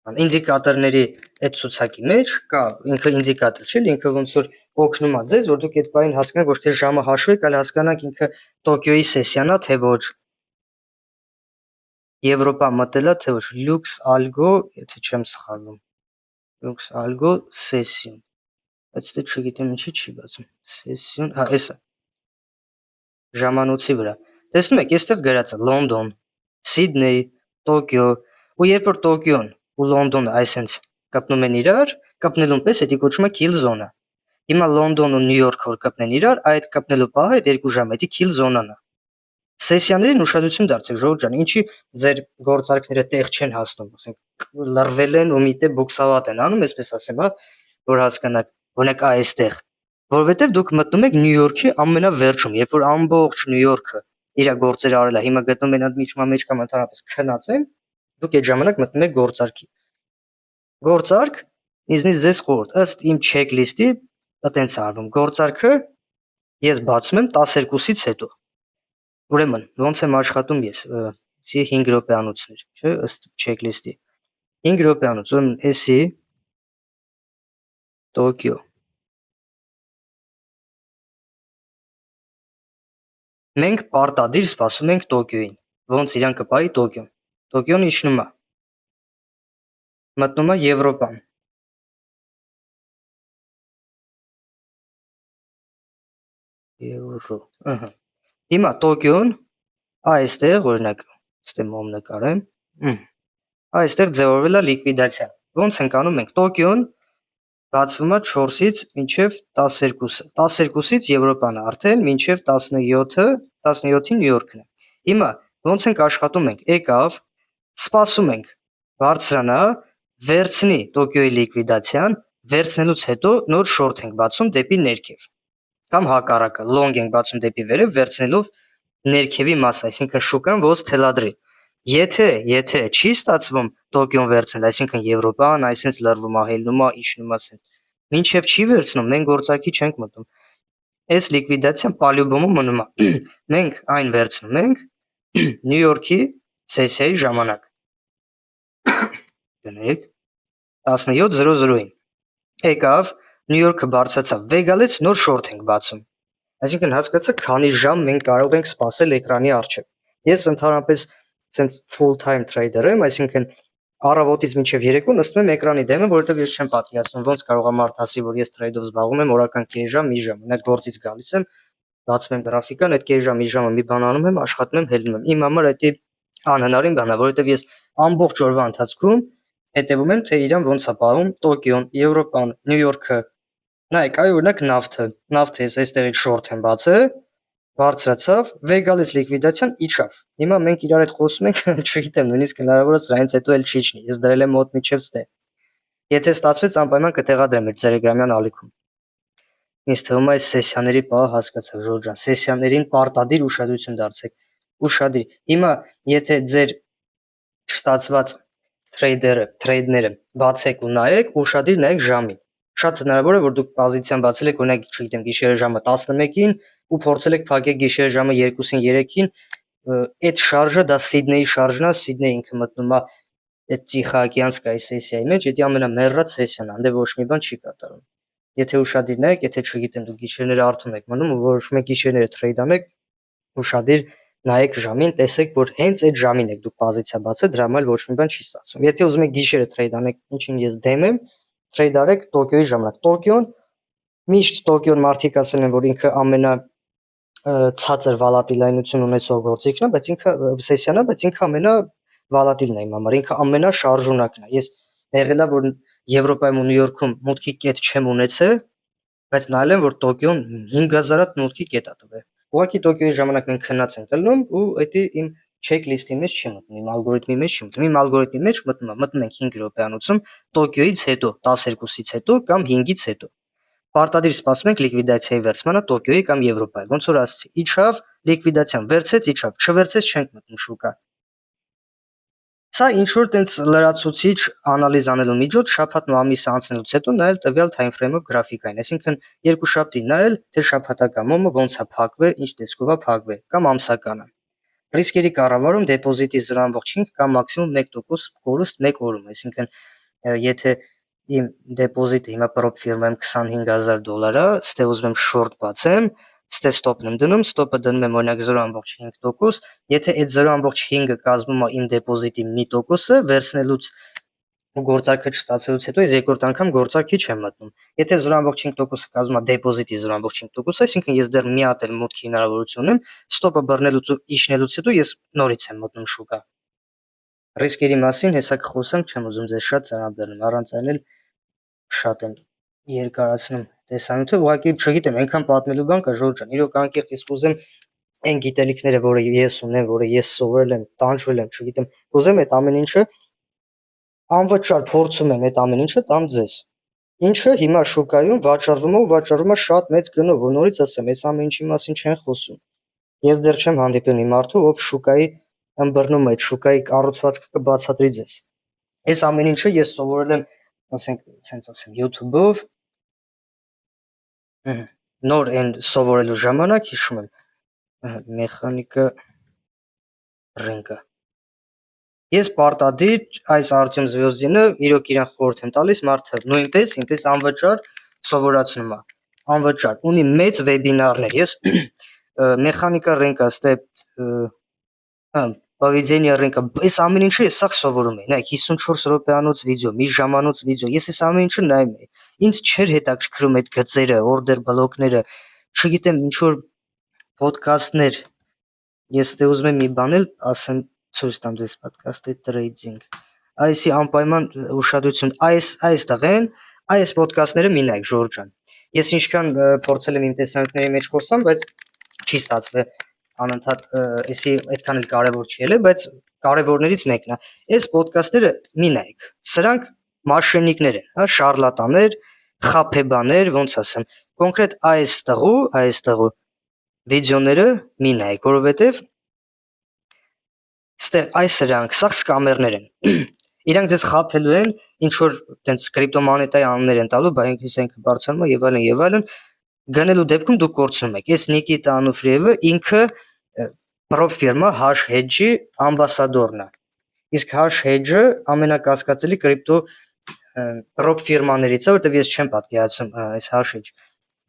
ինդիկատորների այդ ցուցակի մեջ կա ինքը ինդիկատոր չէ, ինքը ոնց որ օգնում է ձեզ, որ դուք այդ բանին հասկանաք, ոչ թե ժամը հաշվեք, այլ հասկանաք ինքը Տոկիոյի սեսիան է, թե ոչ։ Եվրոպա մտելա, թե ոչ, Lux Algo, եթե չեմ սխալվում։ Lux Algo session։ Բայց դե չգիտեմ ինչի չի բացում։ Session, հա, էսա։ Ժամանոցի վրա։ Տեսնում եք, այստեղ գրած է Լոնդոն, Սիդնեյ, Տոկիո, ու երբ որ Տոկիոն ու Լոնդոնը այսենց կապնում են իրար, կապնելուն պես դա կոչվում է kill zone-ը։ Հիմա Լոնդոնն ու Նյու Յորքը որ կապնեն իրար, այդ կապնելու պահը այդ 2 ժամը դա kill zone-ն է։ Սեսիաներին ուշադրություն դարձեք, Ժորժ ջան, ինչի ձեր գործարքները տեղ չեն հասնում, ասենք լռվել են ու միտե բոքսավատ են անում, այսպես ասեմ, հա, որ հասկանաք, օրինակ այստեղ, որովհետև դուք մտնում եք Նյու Յորքի ամենավերջում, երբ որ ամբողջ Նյու Յորքը իր գործերը արել է, հիմա գտնում են ընդմիջման մեջ կամ ընդհանրապես քնած են, դուք այդ ժամանակ մտնում եք գործարքի։ Գործարք ինձնից ձեզ խորհուրդ, ըստ իմ checklist-ի, այտենց արվում, գործարքը ես բացում եմ 12-ից հետո։ Ուրեմն, ոնց եմ աշխատում ես, 5 րոպեանոցներ, չէ, ըստ checklist-ի։ 5 րոպեանոց, ուրեմն էսի Տոկիո։ Մենք պարտադիր սպասում ենք Տոկիոյին, ոնց իրան կպայի Տոկիոն։ Տոկիոն իջնում է, մտնում է Եվրոպան։ Եվրո, ըհը։ Հիմա Տոկիոն այստեղ, օրինակ, ստե մոմ նկարեմ, այստեղ ձևավորվել է լիկվիդացիա։ Ոնց ենք անում մենք Տոկիոն բացվում է 4-ից մինչև 12-ը։ 12-ից Եվրոպան է արդեն մինչև 17-ը, 17-ին Նյու Յորքն է։ Հիմա ոնց ենք աշխատում ենք, եկավ, սպասում ենք բարձրանա, վերցնի Տոկիոյի լիկվիդացիան, վերցնելուց հետո նոր շորթ ենք բացում դեպի ներքև։ Կամ հակառակը, լոնգ ենք բացում դեպի վերև, վերցնելով ներքևի մասը, այսինքն շուկան ոնց թելադրի։ Եթե չի ստացվում Տոկիոն վերցնել, այսինքն Եվրոպան, այսինքն լրվում է, հելնում է, իջնում է, մինչև չի վերցնում, մենք գործարքի չենք մտնում։ Այս լիկվիդացիան պալյուբոմը մնում է։ Մենք այն վերցնում ենք Նյու Յորքի սեսիայի ժամանակ։ Դնենք 17:00-ին։ Եկավ, Նյու Յորքը բարձրացավ, վեգալից նոր շորթ ենք բացում։ Այսինքն հասկացաք, քանի ժամ մենք կարող ենք սպասել էկրանի առջև։ Ես ընդհանրապես sense full time trader եմ, այսինքն առավոտից մինչև երեկո նստում եմ էկրանի դեմը, որովհետև ես չեմ պատկերացնում ոնց կարող է մարդ ասի, որ ես trade-ով զբաղվում եմ օրական կես ժամ, մի ժամ։ Մենակ գործից գալիս եմ, բացում եմ գրաֆիկան, այդ կես ժամ, մի ժամը մի բան անում եմ, աշխատում եմ, հելնում եմ։ Իմ համար դա անհնարին բան է, որովհետև ես ամբողջ օրվա ընթացքում հետևում եմ, թե իրան ոնց է պահում Տոկիոն, Եվրոպան, Նյու Յորքը։ Նայեք, այ օրինակ նավթը ես այստեղից շորթ եմ բացել, բարձրացավ, վեգալից լիկվիդացիան իջավ։ Հիմա մենք իրար հետ խոսում ենք, չգիտեմ, նույնիսկ հնարավոր է սրանից հետո էլ չիջնի։ Ես դրել եմ մոտ միջև ստե։ Եթե ստացվեց, անպայման կտեղադրեմ իր Telegram-յան ալիքում։ Ինձ թվում է այս սեսիաների պահը հասկացավ, Ժորժ ջան, սեսիաներին պարտադիր ուշադրություն դարձեք։ Ուշադիր։ Հիմա եթե ձեր չստացված թրեյդները բացեք ու նայեք, ուշադիր նայեք ժամին։ Շատ հնարավոր է, որ դուք պոզիցիան բացել եք, օրինակ, չգիտեմ, գիշերը ժամը 11-ին ու փորձել եք փակել գիշերը ժամը 2-ին, 3-ին, այդ շարժը դա Սիդնեյի շարժն է, Սիդնեյ ինքը մտնում է այդ Տիխոօկեանսկայի սեսիայի մեջ, դա ամենամեռած սեսիան է, անդե ոչ մի բան չի կատարում։ Եթե ուշադիր նայեք, եթե չգիտեմ, դուք գիշերները արթուն եք մնում ու որոշում եք գիշերները թրեյդ անեք, ուշադիր նայեք ժամին, տեսեք, որ հենց այդ ժամին եք դուք պոզիցիա բացել, դրա համար ոչ մի բան չի ստացվում։ Եթե ուզում եք գիշերը թրեյդ անեք, ինչին ես դեմ եմ, թրեյդ արեք Տոկիոյի ժամանակ։ Տոկիոն միշտ Տոկիոն մարդիկ ասել են, որ ինքը ամենա ցածր վոլատիլայնություն ունեցող գործիքն է, բայց ինքը սեսիան է, բայց ինքը ամենա վոլատիլն է իմ համար, ինքը ամենա շարժունակն է։ Ես եղել է, որ Եվրոպայում ու Նյու Յորքում մուտքի կետ չեմ ունեցել, բայց նայել եմ, որ Տոկիոն 5000-ատ մուտքի կետ է տվել։ Ուղղակի Տոկիոյի ժամանակ մենք քնած ենք ելնում ու դա իմ checklist-ի մեջ չի մտնում, իմ ալգորիթմի մեջ չի մտնում։ Իմ ալգորիթմի մեջ մտնում ենք 5 րոպեանոցում Տոկիոյից հետո, 12-ից հետո կամ 5-ից հետո։ Պարտադիր սպասում ենք լիկվիդացիայի վերցմանը Տոկիոյի կամ Եվրոպայի։ Ոնց որ ասացի, իջավ, լիկվիդացիան վերցեց, իջավ, չվերցեց չենք մտնում շուկա։ Սա ինչ որ տենց լրացուցիչ անալիզ անելու միջոց շաբաթն ու ամիսը անցնելուց հետո նայել տվյալ time frame-ով գրաֆիկային, այսինքն երկուշաբթի նայել, թե շաբաթական մոմը ոնց է փակվել, ինչ տեսքով է փակվել, կամ ամսականը։ Ռիսկերի կառավարում դեպոզիտի 0.5 կամ մաքսիմում 1% կորուստ 1 օրում, այսինքն եթե իմ դեպոզիտը հիմա prop ֆիրմայում $25000 է, ստե ուզում եմ short բացեմ, ստե stop-ն եմ դնում, stop-ը դնում եմ օրինակ 0.5%, եթե այդ 0.5-ը կազմում է իմ դեպոզիտի 1%-ը, վերցնելուց ու գործարքը չստացվելուց հետո ես երկրորդ անգամ գործարքի չեմ մտնում։ Եթե 0.5%-ը կազմում է դեպոզիտի 0.5%, այսինքն ես դեռ մի հատ էլ մուտքի հնարավորություն ունեմ, stop-ը բռնելուց ու իջնելուց հետո ես նորից եմ մտնում շուկա։ Ռիսկերի մասին հեսա կխոսանք, չեմ ուզում ձեզ շատ ծանրաբեռնել, առանց այն էլ շատ եմ երկարացնում տեսանյութը, ուղղակի չգիտեմ, այնքան պատմելու բան կա, Ժորժ ջան, իրոք անկեղծ իսկ ուզեմ այն գիտելիքները, որը ես ունեմ, որը ես սովորել եմ, տանջվել եմ, չգիտեմ, ուզեմ այդ ամեն ինչը անվճար փորձում եմ այդ ամեն ինչը տամ ձեզ։ Ինչը հիմա շուկայում վաճառվում է շատ մեծ գնով, որ նորից ասեմ, այս ամեն ինչի մասին չեն խոսում։ Ես դեռ չեմ հանդիպել մի մարդու, ով շուկայի ըմբռնում է, այդ շուկայի կառուցվածքը կբացատրի ձեզ։ Այս ամեն ինչը ես սովորել եմ, ասենք, YouTube-ով, նոր այն սովորելու ժամանակ հիշում եմ մեխանիկա ռենկա։ Ես պարտադիր այս Արտյոմ Զվյոզդինը իրոք իրան խորհուրդ եմ տալիս, մարդը նույնպես ինքս անվճար սովորացնում է, անվճար, ունի մեծ վեբինարներ, ես մեխանիկա ռենկա, ստե Պավիդենիա ռենկա, այս ամեն ինչը ես սաղ սովորում էի, նայեք 54 րոպեանոց վիդեո, մի ժամանոց վիդեո, ես այս ամեն ինչը նայում էի, ինձ չէր հետաքրքրում այդ գծերը, օրդեր բլոկները, չգիտեմ ինչ որ ոդքասթներ, ես դե ուզում եմ մի բան էլ ասեմ, ցույց տամ ձեզ պատկասթի տրեյդինգ, այսի անպայման ուշադրություն, այս տղեն, այս ոդքասթները մի նայեք Ժորժ ջան, ես ինչքան փորձել եմ իմ տեսանյութերի մեջ խոսամ, բայց չի ստացվել անընդհատ էսի այդքան էլ կարևոր չի ելել, բայց կարևորներից մեկն է։ Այս ոդքասթերը մի նայեք։ Սրանք մաշենիկներ են, հա, շարլատաններ, խափեբաներ, ոնց ասեմ, կոնկրետ այս տղու վիդեոները մի նայեք, որովհետև ստեղ այս սրանք սա սկամերներ են։ Իրանք ձեզ խափելու են, ինչ որ տենց կրիպտոմոնետայի անուններ են տալու, բա ինքը բարձրանում է եւ այլն, գնելու դեպքում դուք կորցնում եք։ Այս Նիկիտա Անուֆրիևը ինքը prop ֆիրմա hash hedge-ի ամբասադորն է։ Իսկ hash hedge-ը ամենակասկածելի կրիպտո prop ֆիրմաներից է, որտեղ ես չեմ պատկերացնում այս hash hedge։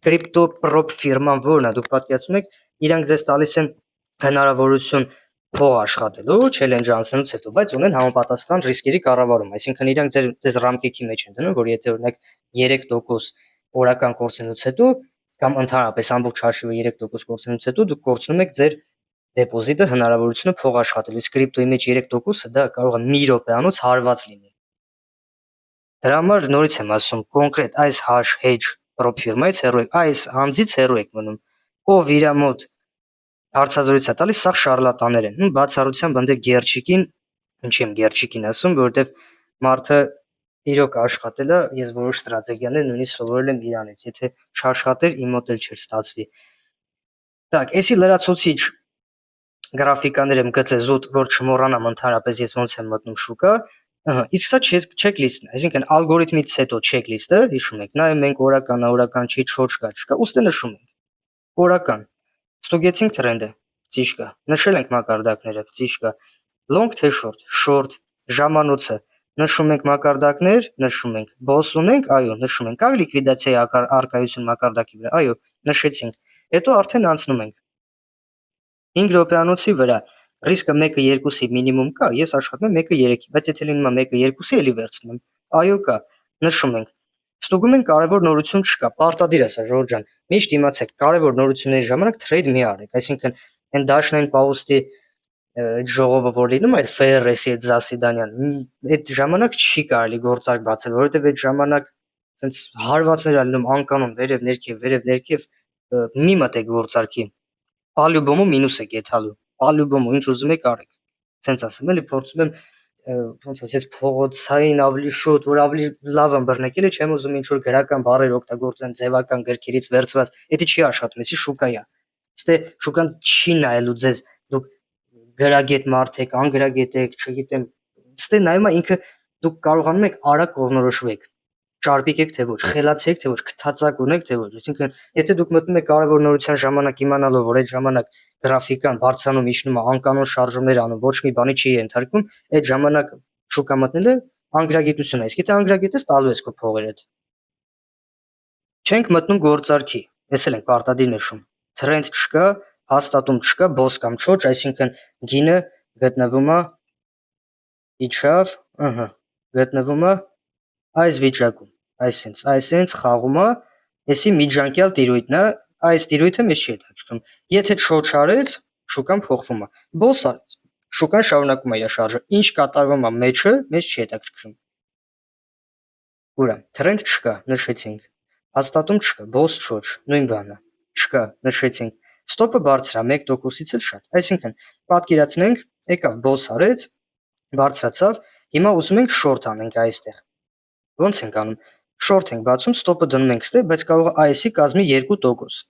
Կրիպտո prop ֆիրման որն է, դուք պատկերացնում եք, իրանք ձեզ տալիս են հնարավորություն փող աշխատելու challenge անցնելուց հետո, բայց ունեն համապատասխան ռիսկերի կառավարում, այսինքն իրանք ձեզ ռամկեքի մեջ են դնում, որ եթե օրինակ 3% օրական կորցնելուց հետո կամ ընդհանրապես ամբողջ հաշիվը 3% կորցնելուց հետո դուք կորցնում եք ձեր դեպոզիտը, հնարավորությունը փող աշխատելու, իսկ կրիպտոյի մեջ 3%-ը դա կարող է մի րոպեանոց հարված լինի։ Դրա համար նորից եմ ասում, կոնկրետ այս hash hedge prop ֆիրմայից հեռու եք, այս անձից հեռու եք մնում, ով իր մոտ հարցազրույց է տալիս, սա շարլատաններ են։ Բացառությամբ ընդ Գերչիկին, ինչի եմ Գերչիկին ասում, որովհետև մարդը իրոք աշխատել է, ես որոշ ստրատեգիաներ նույնիսկ սովորել եմ իրանից, եթե չաշխատեր, իմ մոտ էլ չէր ստացվի։ Так, էսի լրացուցիչ գրաֆիկաներ եմ գծել զուտ, որ չմոռանամ ընդհանրապես ես ոնց եմ մտնում շուկա, իսկ սա չեքլիստն է, այսինքն ալգորիթմից հետո չեքլիստը, հիշում եք, նայում ենք օրական չի, չկա, ուստի նշում ենք օրական, ստուգեցինք թրենդը, ճիշտ կա, նշել ենք մակարդակները, ճիշտ կա, long թե short, ժամանոցը, նշում ենք մակարդակներ, նշում ենք, boss ունենք, այո, նշում ենք, կա լիկվիդացիայի արկայություն մակարդակի վրա, այո, նշեցինք, հետո արդեն անցնում ենք 5 րոպեանոցի վրա, ռիսկը 1-2-ի մինիմում կա, ես աշխատում եմ 1-3-ի, բայց եթե լինում է 1-2-ի, էլի վերցնում եմ, այո կա, նշում ենք, ստուգում ենք կարևոր նորություն չկա, պարտադիր է սա Ժորժ ջան, միշտ իմացեք, կարևոր նորությունների ժամանակ trade մի արեք, այսինքն այն դաշնային պաուստի այդ ժողովը որ լինում այդ FRS-ի այդ Զասիդանյան, այդ ժամանակ չի կարելի գործարք բացել, որովհետև այդ ժամանակ այնց հարվածներ ալնում անկանոն վերև ներքև մի մտեք գործարքի Պալյուբոմու մինուս է գեթալու, պալյուբոմու ինչ ուզում եք արեք, սենց ասեմ էլի փորձում եմ ոնց ասես փողոցային ավելի շուտ, որ ավելի լավ ըմբռնեք, էլի չեմ ուզում ինչ որ գրական բառեր օգտագործեմ, ձևական գրքերից վերցված, դա չի աշխատում, էսի շուկա է, ստե շուկան չի նայելու ձեզ, դուք գրագետ մարդ եք, անգրագետ եք, չգիտեմ, ստե նայում է ինքը դուք կարողանում եք արագ կողմնորոշվեք, ճարպիկ եք թե ոչ, խելացի եք թե ոչ, քթածակ ունեք թե ոչ, այսինքն եթե դուք մտնում եք կարևոր նորության ժամանակ իմանալով, որ այդ ժամանակ գրաֆիկան բարձրանում իջնում է, անկանոն շարժումներ անում, ոչ մի բանի չի ենթարկվում, այդ ժամանակ շուկա մտնելը անգրագիտություն է, իսկ եթե անգրագետ ես, տալու ես քո փողերը։ Չենք մտնում գործարքի, ես էլ ենք պարտադիր նշում, trend չկա, հաստատում չկա, boss կամ չոճ, այսինքն գինը գտնվում է իջավ, գտնվում է այս վիճակում, այսինքն խաղում է, էսի միջանկյալ տիրույթն է, այս տիրույթը մեզ չի հետաքրքրում, եթե չոճ արեց, շուկան փոխվում է, boss արեց, շուկան շարունակում է իր շարժը, ինչ կատարվում է մեջը, մեզ չի հետաքրքրում։ Ուրա, trend չկա, նշեցինք, հաստատում չկա, boss չոճ, նույն բանը, չկա, նշեցինք, stop-ը բարձր է, 1%-ից էլ շատ, այսինքն պատկերացնենք, եկավ boss արեց, բարձրացավ, հիմա ուզում ենք short անենք այստեղ։ Ոնց ենք անում, short ենք բացում, stop-ը դնում ենք ստե, բայց կարող է IS-ի կազմի 2%։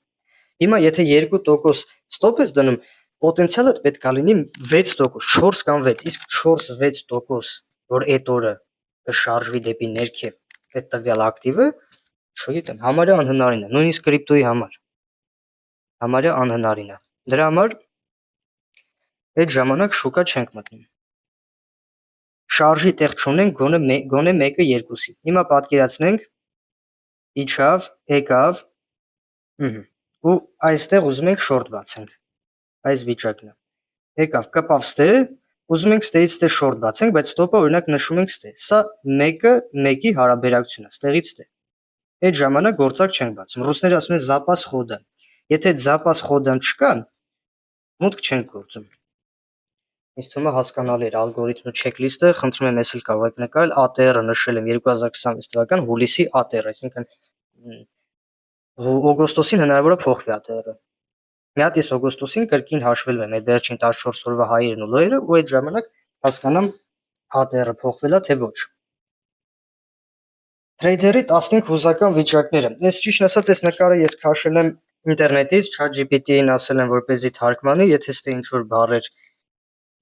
Հիմա եթե 2% stop ես դնում, պոտենցիալը պետք է լինի 6%, 4 կամ 6, իսկ 4-6%, որ այդ օրը կշարժվի դեպի ներքև այդ տվյալ ակտիվը, չգիտեմ, համարյա անհնարին է, նույնիսկ կրիպտոյի համար։ համարյա անհնարին է։ Դրա համար այդ ժամանակ շուկա չենք մտնում։ Շարժի տեղ չունենք գոնե մեկը երկուսի։ Հիմա պատկերացնենք իջավ, եկավ, ու այստեղ ուզում ենք շորտ բացենք։ Այս վիճակն է։ Եկավ, կպավ ստե, ուզում ենք ստեից ստե շորտ բացենք, բայց ստոպը օրինակ նշում ենք ստե։ Սա մեկը մեկի հարաբերակցությունն է, ստեղից ստե։ Այդ ժամանակ գործարք չենք բացում։ Ռուսները ասում են запас хода։ Եթե запас хода չկա, մուտք չենք գործում։ Ինձ թվում է հասկանալի էր ալգորիթմը չեքլիստը, խնդրում եմ ես էլ կարող եք նկարել, ATR-ը նշել եմ 2026 թվական հուլիսի ATR, այսինքն օգոստոսին հնարավոր է փոխվի ATR-ը։ Մի հատ ես օգոստոսին կրկին հաշվելու եմ այդ վերջին 14 օրվա հայերն ու լոյերը, ու այդ ժամանակ հասկանամ ATR-ը փոխվել է թե ոչ։ Trader-ի 15 հուզական վիճակները։ Ես ճիշտ ասած այս նկարը ես քաշել եմ ինտերնետից, ChatGPT-ին ասել եմ որպեսզի թարգմանի, եթե ստե ինչ որ բառեր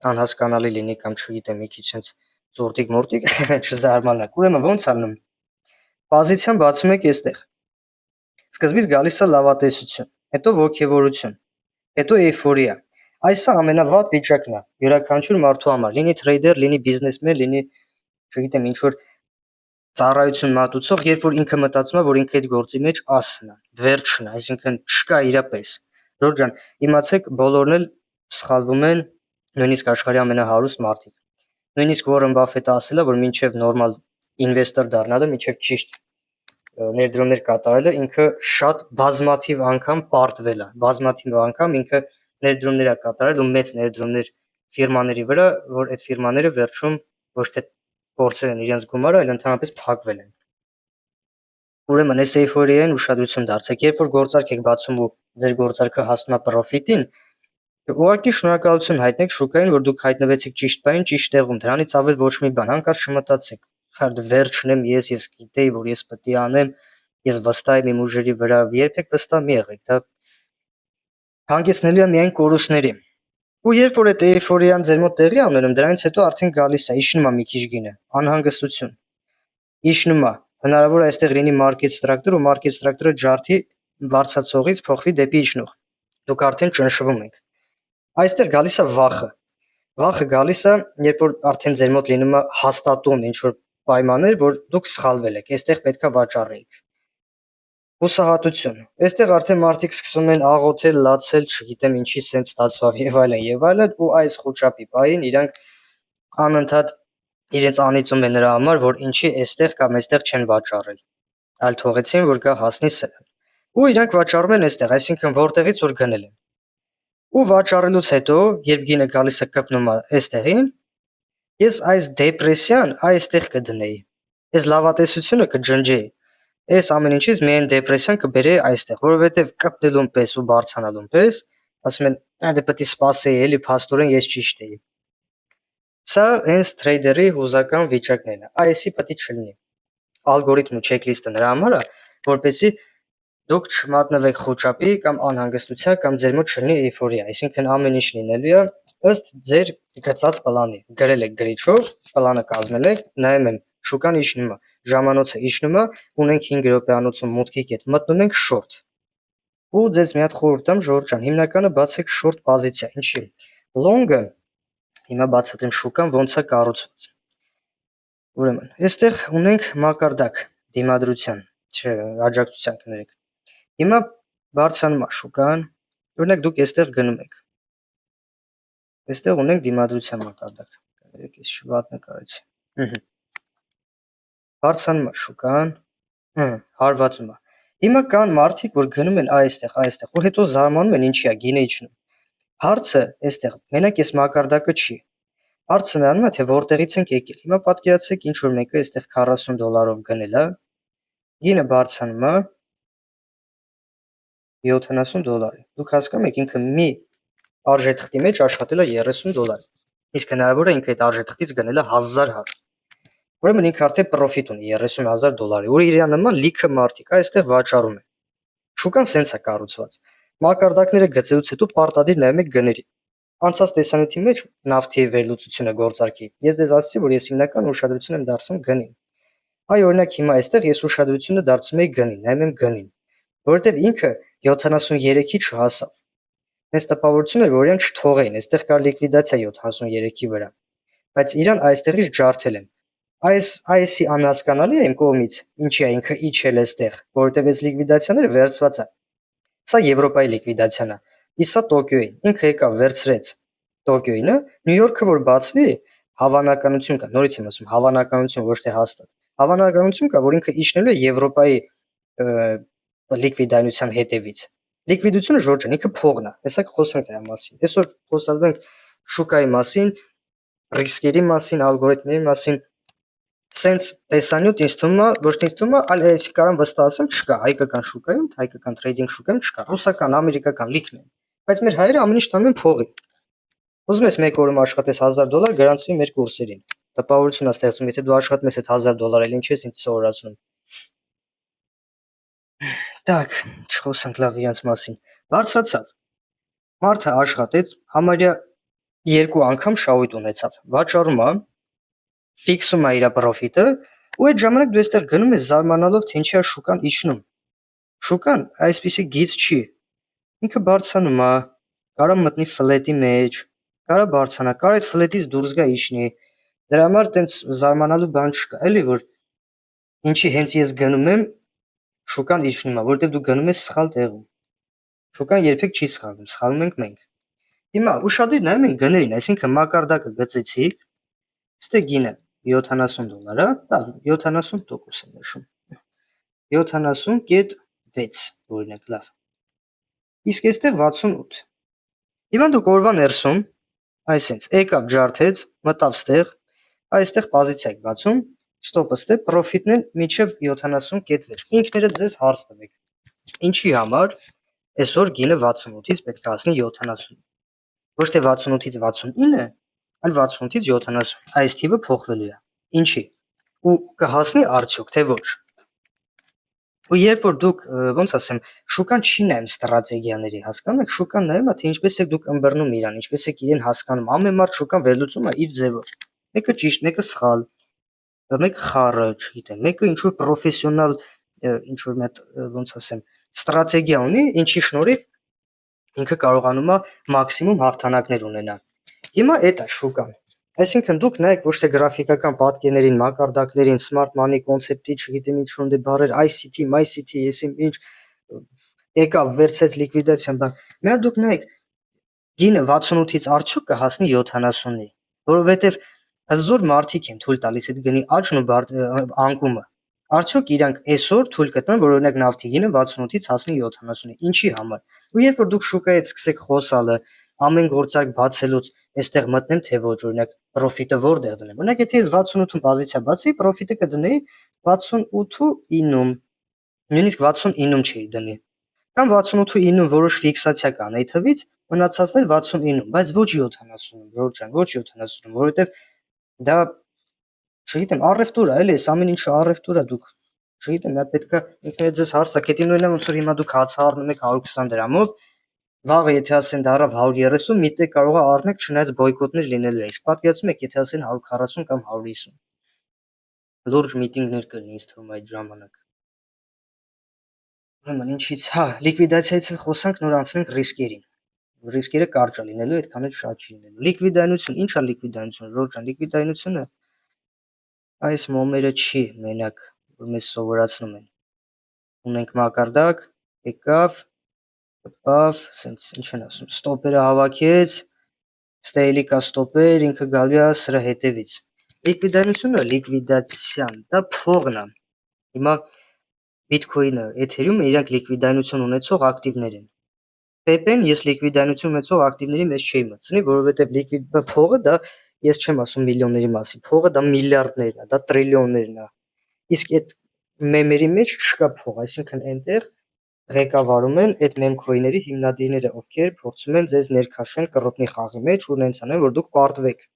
անհասկանալի լինի կամ չգիտեմ մի քիչ sense ծորտիկ-մորտիկ չզարմանաք։ Ուրեմն ո՞նց անում։ Պոզիցիան բացում եք այստեղ։ Սկզբից գալիս է լավատեսություն, հետո ոգևորություն, հետո էյֆորիա։ Այսը ամենավատ վիճակն է յուրաքանչյուր մարդու համար, լինի trader, լինի բիզնեսմեն, լինի չգիտեմ ինչ որ ծառայություն մատուցող, երբ որ ինքը մտածում է, որ ինքը այդ գործի մեջ ասն է, վերջն է, այսինքն չկա իրապես։ Ժորժ ջան, իմացեք, բոլորն էլ սխալվում են, նույնիսկ աշխարհի ամենահարուստ մարդիկ։ Նույնիսկ Warren Buffett-ը ասել է, որ մինչև նորմալ ինվեստոր դառնալը, մինչև ճիշտ ներդրումներ կատարելը ինքը շատ բազմաթիվ անգամ պարտվել է, բազմաթիվ անգամ ինքը ներդրումներ է կատարել ու մեծ ներդրումներ ֆիրմաների վրա, որ այդ ֆիրմաները վերջում ոչ թե կորցրել են իրենց գումարը, այլ ընդհանրապես փակվել են։ Ուրեմն այս էյֆորիային ուշադրություն դարձեք, երբ որ գործարք եք բացում ու ձեր գործարքը հասնում է պրոֆիտին, ուղղակի շնորհակալություն հայտնեք շուկային, որ դուք հայտնվեցիք ճիշտ բանին, ճիշտ տեղում, դրանից ավել ոչ մի բան, հանկարծ չմտածեք, խարդ վերջն եմ ես գիտեի, որ ես պետք է անեմ, ես վստահ եմ իմ ուժերի վրա, երբեք վստահ մի եղեք, դա հանգեցնելու է միայն կորուստների։ Ու երբ որ այդ էյֆորիան ձեր մոտ տեղի ունենում, դրանից հետո արդեն գալիս է, իջնում է մի քիչ գինը, անհանգստություն։ Իջնում է, հնարավոր է այստեղ լինի market structure, ու market structure-ը ջարդի բարձրացողից փոխվի դեպի իջնող։ Դուք արդեն ճնշվում եք։ Այստեղ գալիս է վախը։ Վախը գալիս է, երբ որ արդեն ձեր մոտ լինում է հաստատուն ինչ որ պայմաններ, որ դուք սխալվել եք, այստեղ պետքա վաճառեիք։ Հուսահատություն։ Այստեղ արդեն մարդիկ սկսում են աղոթել, լացել, չգիտեմ ինչի սենց ստացվավ եւ այլն, ու այս խոճապի պահին իրանք անընդհատ իրենց անիծում են նրա համար, որ ինչի այստեղ կամ այստեղ չեն վաճառել։ Այլ թողեցին, որ գա հասնի սրան։ Ու իրանք վաճառում են այստեղ, այսինքն որտեղից որ գնել են։ Ու վաճառելուց հետո, երբ գինը գալիս է կպնում է այստեղին, ես այս դեպրեսիան այստեղ կդնեի։ Այս լավատեսությունը կջնջեի։ Այս ամեն ինչից միայն դեպրեսիան կբերեի այստեղ, որովհետև կպնելուն պես ու բարձրանալուն պես, ասում են, դե պետք է սպասեի, էլի փաստորեն ես ճիշտ էի։ Սա հենց թրեյդերի հուզական վիճակներն է։ Այսի պետք է չլինի։ Ալգորիթմը չեքլիստը նրա համար է, որպեսզի դուք չմատնվեք խոճապի կամ անհանգստության կամ ձեր մոտ չլինի էյֆորիա, այսինքն ամեն ինչ լինելու է ըստ ձեր գծած պլանի։ Գրել եք գրիչով, պլանը կազմել եք, նայում եմ, շուկան իջնում է, ժամանոցը իջնում է, ունենք 5 րոպեանոցում մուտքի կետ, մտնում ենք շորտ։ Ու ձեզ մի հատ խորհուրդ տամ, Ժորժ ջան, հիմնականը բացեք շորտ պոզիցիա, ինչի։ Լոնգը հիմա բացատրեմ շուկան ոնց է կառուցված։ Ուրեմն, այստեղ ունենք մակարդակ դիմադրության, աջակցության կներեք։ Հիմա բարձրանում է շուկան, օրինակ դուք այստեղ գնում եք։ Այստեղ ունենք դիմադրության մակարդակ։ Կներեք, ես շվատ նկարեցի։ Բարձրանում է շուկան, հարվածում է։ Հիմա կան մարդիկ, որ գնում են այստեղ, ու հետո զարմանում են ինչի է գինը իջնում։ Հարցը այստեղ մենակ այս մակարդակը չի։ Հարցը նրանում է, թե որտեղից ենք եկել։ Հիմա պատկերացրեք ինչ որ մեկը այստեղ $40 գնել է, գինը բարձրանում է $70։ Դուք հասկանում եք, ինքը մի արժեթղթի մեջ աշխատել է $30։ Իսկ հնարավոր է ինքը այդ արժեթղթից գնել է 1000 հատ։ Ուրեմն ինքը արդեն պրոֆիտ ունի $30,000, որ իր նման լիքը մարդիկ այստեղ վաճառում են։ Շուկան սենց է կառուցված։ Մակարդակները գծելուց հետո պարտադիր նայում եք գների։ Անցած տեսանյութի մեջ նավթի վերլուծությունը գործարքի։ Ես դες ասացի, որ ես հիմնական ուշադրություն եմ դարձնում գնին։ Այ օրինակ հիմա այստեղ ես ուշադրությունը դարձնում եմ գնին, նայում եմ գնին, որովհետև ինքը 73-ի չհասավ։ Այս տպավորություն էր, որ իրեն չթողեին, այստեղ կար լիկվիդացիա 73-ի վրա, բայց իրան այստեղից ջարդել են։ Այսի անհասկանալի է իմ կողմից, ինչի է ինքը իջել այստեղ, որովհետև այս լիկվիդացիաները վերցված է։ Սա Եվրոպայի լիկվիդացիան է, իսկ սա Տոկիոյին։ Ինքը եկավ վերցրեց Տոկիոյինը, Նյու Յորքը որ բացվի, հավանականություն կա, նորից եմ ասում, հավանականություն, ոչ թե հաստատ։ Հավանականություն կա, որ ինքը իջնելու է Եվրոպայի լիկվիդայնության հետևից։ Լիկվիդությունը ժորժ է, ինքը փողն է։ Հեսա խոսանք դրա մասին։ Այսօր խոսալու ենք շուկայի մասին, ռիսկերի մասին, ալգորիթմների մասին։ Սենց տեսանյութ ինձ թվում է, ոչ թե ինձ թվում է, այլ ես կարամ վստահ ասեմ, չկա հայկական շուկայում, հայկական տրեյդինգ շուկայում չկա, ռուսական, ամերիկական լիքն է։ Բայց մեր հայերը ամեն ինչ տանում են փողի։ Ուզում ես մեկ օրում աշխատես $1000 գրանցվի մեր կուրսերին։ Տպավորություն է ստեղծում, եթե դու աշխատում ես այդ $1000, էլ ինչ ես ինձ սովորացնում։ Так, չխոսանք լավ իրանց մասին։ Բարձրացավ։ Մարդը աշխատեց, համարյա 2 անգամ շահույթ ունեցավ։ Վաճառում է, ֆիքսում է իր պրոֆիտը, ու այդ ժամանակ դու այստեղ գնում ես զարմանալով, թե ինչի է շուկան իջնում։ Շուկան այսպիսի գիծ չի։ Ինքը բարձրանում է, կարա մտնի ֆլետի մեջ, կարա բարձրանա, կարա այդ ֆլետից դուրս գա իջնի։ Դրա համար տենց զարմանալու բան չկա, էլի որ ինչի հենց ես գնում եմ, շուկան իջնում է, որովհետև դու գնում ես սխալ տեղում։ Շուկան երբեք չի սխալվում, սխալվում ենք մենք։ Հիմա ուշադիր նայում ենք գներին, այսինքն մակարդակը գծեցիք, ստե գինը $70, լավ, 70% եմ նշում։ 70.6 օրինակ, լավ։ Իսկ այստեղ 68։ Հիմա դուք օրվա ներսում, այսինքն եկավ ջարդեց, մտավ ստեղ, այստեղ պոզիցիա եք բացում, ստոպը ստե պրոֆիտն են մինչև 70.6։ Ինքներդ ձեզ հարց տվեք։ Ինչի համար այսօր գինը 68-ից պետք է հասնի 70։ Ոչ թե 68-ից 69, այլ 68-ից 70։ Այս թիվը փոխվելու է։ Ինչի։ Ու կհասնի արդյոք, թե ոչ։ Ու երբ որ դուք, ոնց ասեմ, շուկան չի նայում ստրատեգիաների, հասկանում եք, շուկան նայում է, թե ինչպես եք դուք ըմբռնում իրան, ինչպես եք իրեն հասկանում։ Ամեն մարդ շուկան վերլուծում է իր ձևով։ Մեկը ճիշտ, մեկը սխալ, մեկը խառը, չգիտեմ, մեկը ինչ որ պրոֆեսիոնալ, ինչ որ մի հատ, ոնց ասեմ, ստրատեգիա ունի, ինչի շնորհիվ ինքը կարողանում է մաքսիմում հաղթանակներ ունենալ։ Հիմա էդ է շուկան։ Այսինքն դուք նայեք ոչ թե գրաֆիկական պատկերներին, մակարդակներին, smart money կոնցեպտի, չգիտեմ ինչ որ բառեր, ICT, եսիմ ինչ եկավ վերցեց լիկվիդացիան, բան։ Միա դուք նայեք գինը 68-ից արդյոք կհասնի 70-ի, որովհետև հզոր մարդիկ են թույլ տալիս այդ գնի աճն ու անկումը։ Արդյոք իրանք այսօր թույլ կտան, որ օրինակ նավթի գինը 68-ից հասնի 70-ի։ Ինչի համար։ Ու երբ որ դուք շուկայից սկսեք խոսալը, ամեն գործարք բացելուց այստեղ մտնեմ թե ոչ, օրինակ պրոֆիտը որտեղ դնեմ։ Օրինակ եթե ես 68-ում պոզիցիա բացեի, պրոֆիտը կդնեի 68-9-ում, նույնիսկ 69-ում չէի դնի։ Կամ 68-9-ում որոշ ֆիքսացիա կանեի թվից, մնացածն էլ 69-ում, բայց ոչ 70-ում, Ժորժ ջան, ոչ 70-ում, որովհետև դա չգիտեմ, առևտուր է, էլի, այս ամեն ինչը առևտուր է, դուք չգիտեմ, դա պետքա ինքներդ ձեզ հարց տաք, դա նույնն է ոնց որ հիմա դուք հաց առնում եք 120 դրամով, վաղը եթե ասեն դա առավ 130, միտեղ կարող է առնեք չնայած բոյկոտներ լինելու է։ Իսկ պատկերացնում եք, եթե ասեն 140 կամ 150։ Լուրջ միտինգներ կլինի, ինձ թվում է այդ ժամանակ։ Ուրեմն ինչից, հա, լիկվիդացիայից էլ խոսանք, նոր անցնենք ռիսկերին։ Ռիսկերը կարճ է լինելու, այդքան էլ շատ չի լինելու։ Լիկվիդայնություն, ի՞նչ է լիկվիդայնությունը, Ժորժ ջան, լիկվիդայնությունը այս մոմերը չի մենակ, որ մեզ սովորացնում են։ Ունենք մակարդակ, եկավ, տպավ, սենց ինչ են ասում, ստոպերը հավաքեց, ստեյլի կա ստոպեր, ինքը գալու է սրա հետևից։ Լիկվիդայնությունը, լիկվիդացիան, դա փողն է։ Հիմա Bitcoin-ը, Ethereum-ը իրանք լիկվիդայնություն ունեցող ակտիվներ են։ Pepe-ն ես լիկվիդայնություն ունեցող ակտիվների մեջ չէի մտցնի, որովհետև լիկվիդ փողը դա ես չեմ ասում միլիոնների մասին, փողը դա միլիարդներն է, դա տրիլիոններն է։ Իսկ այդ մեմերի մեջ չկա փող, այսինքն այնտեղ ղեկավարում են այդ մեմքոյների հիմնադիրները, ովքեր փորձում են ձեզ ներքաշեն կռոտնի խաղի մեջ ու նենց անեն, որ դուք պարտվեք։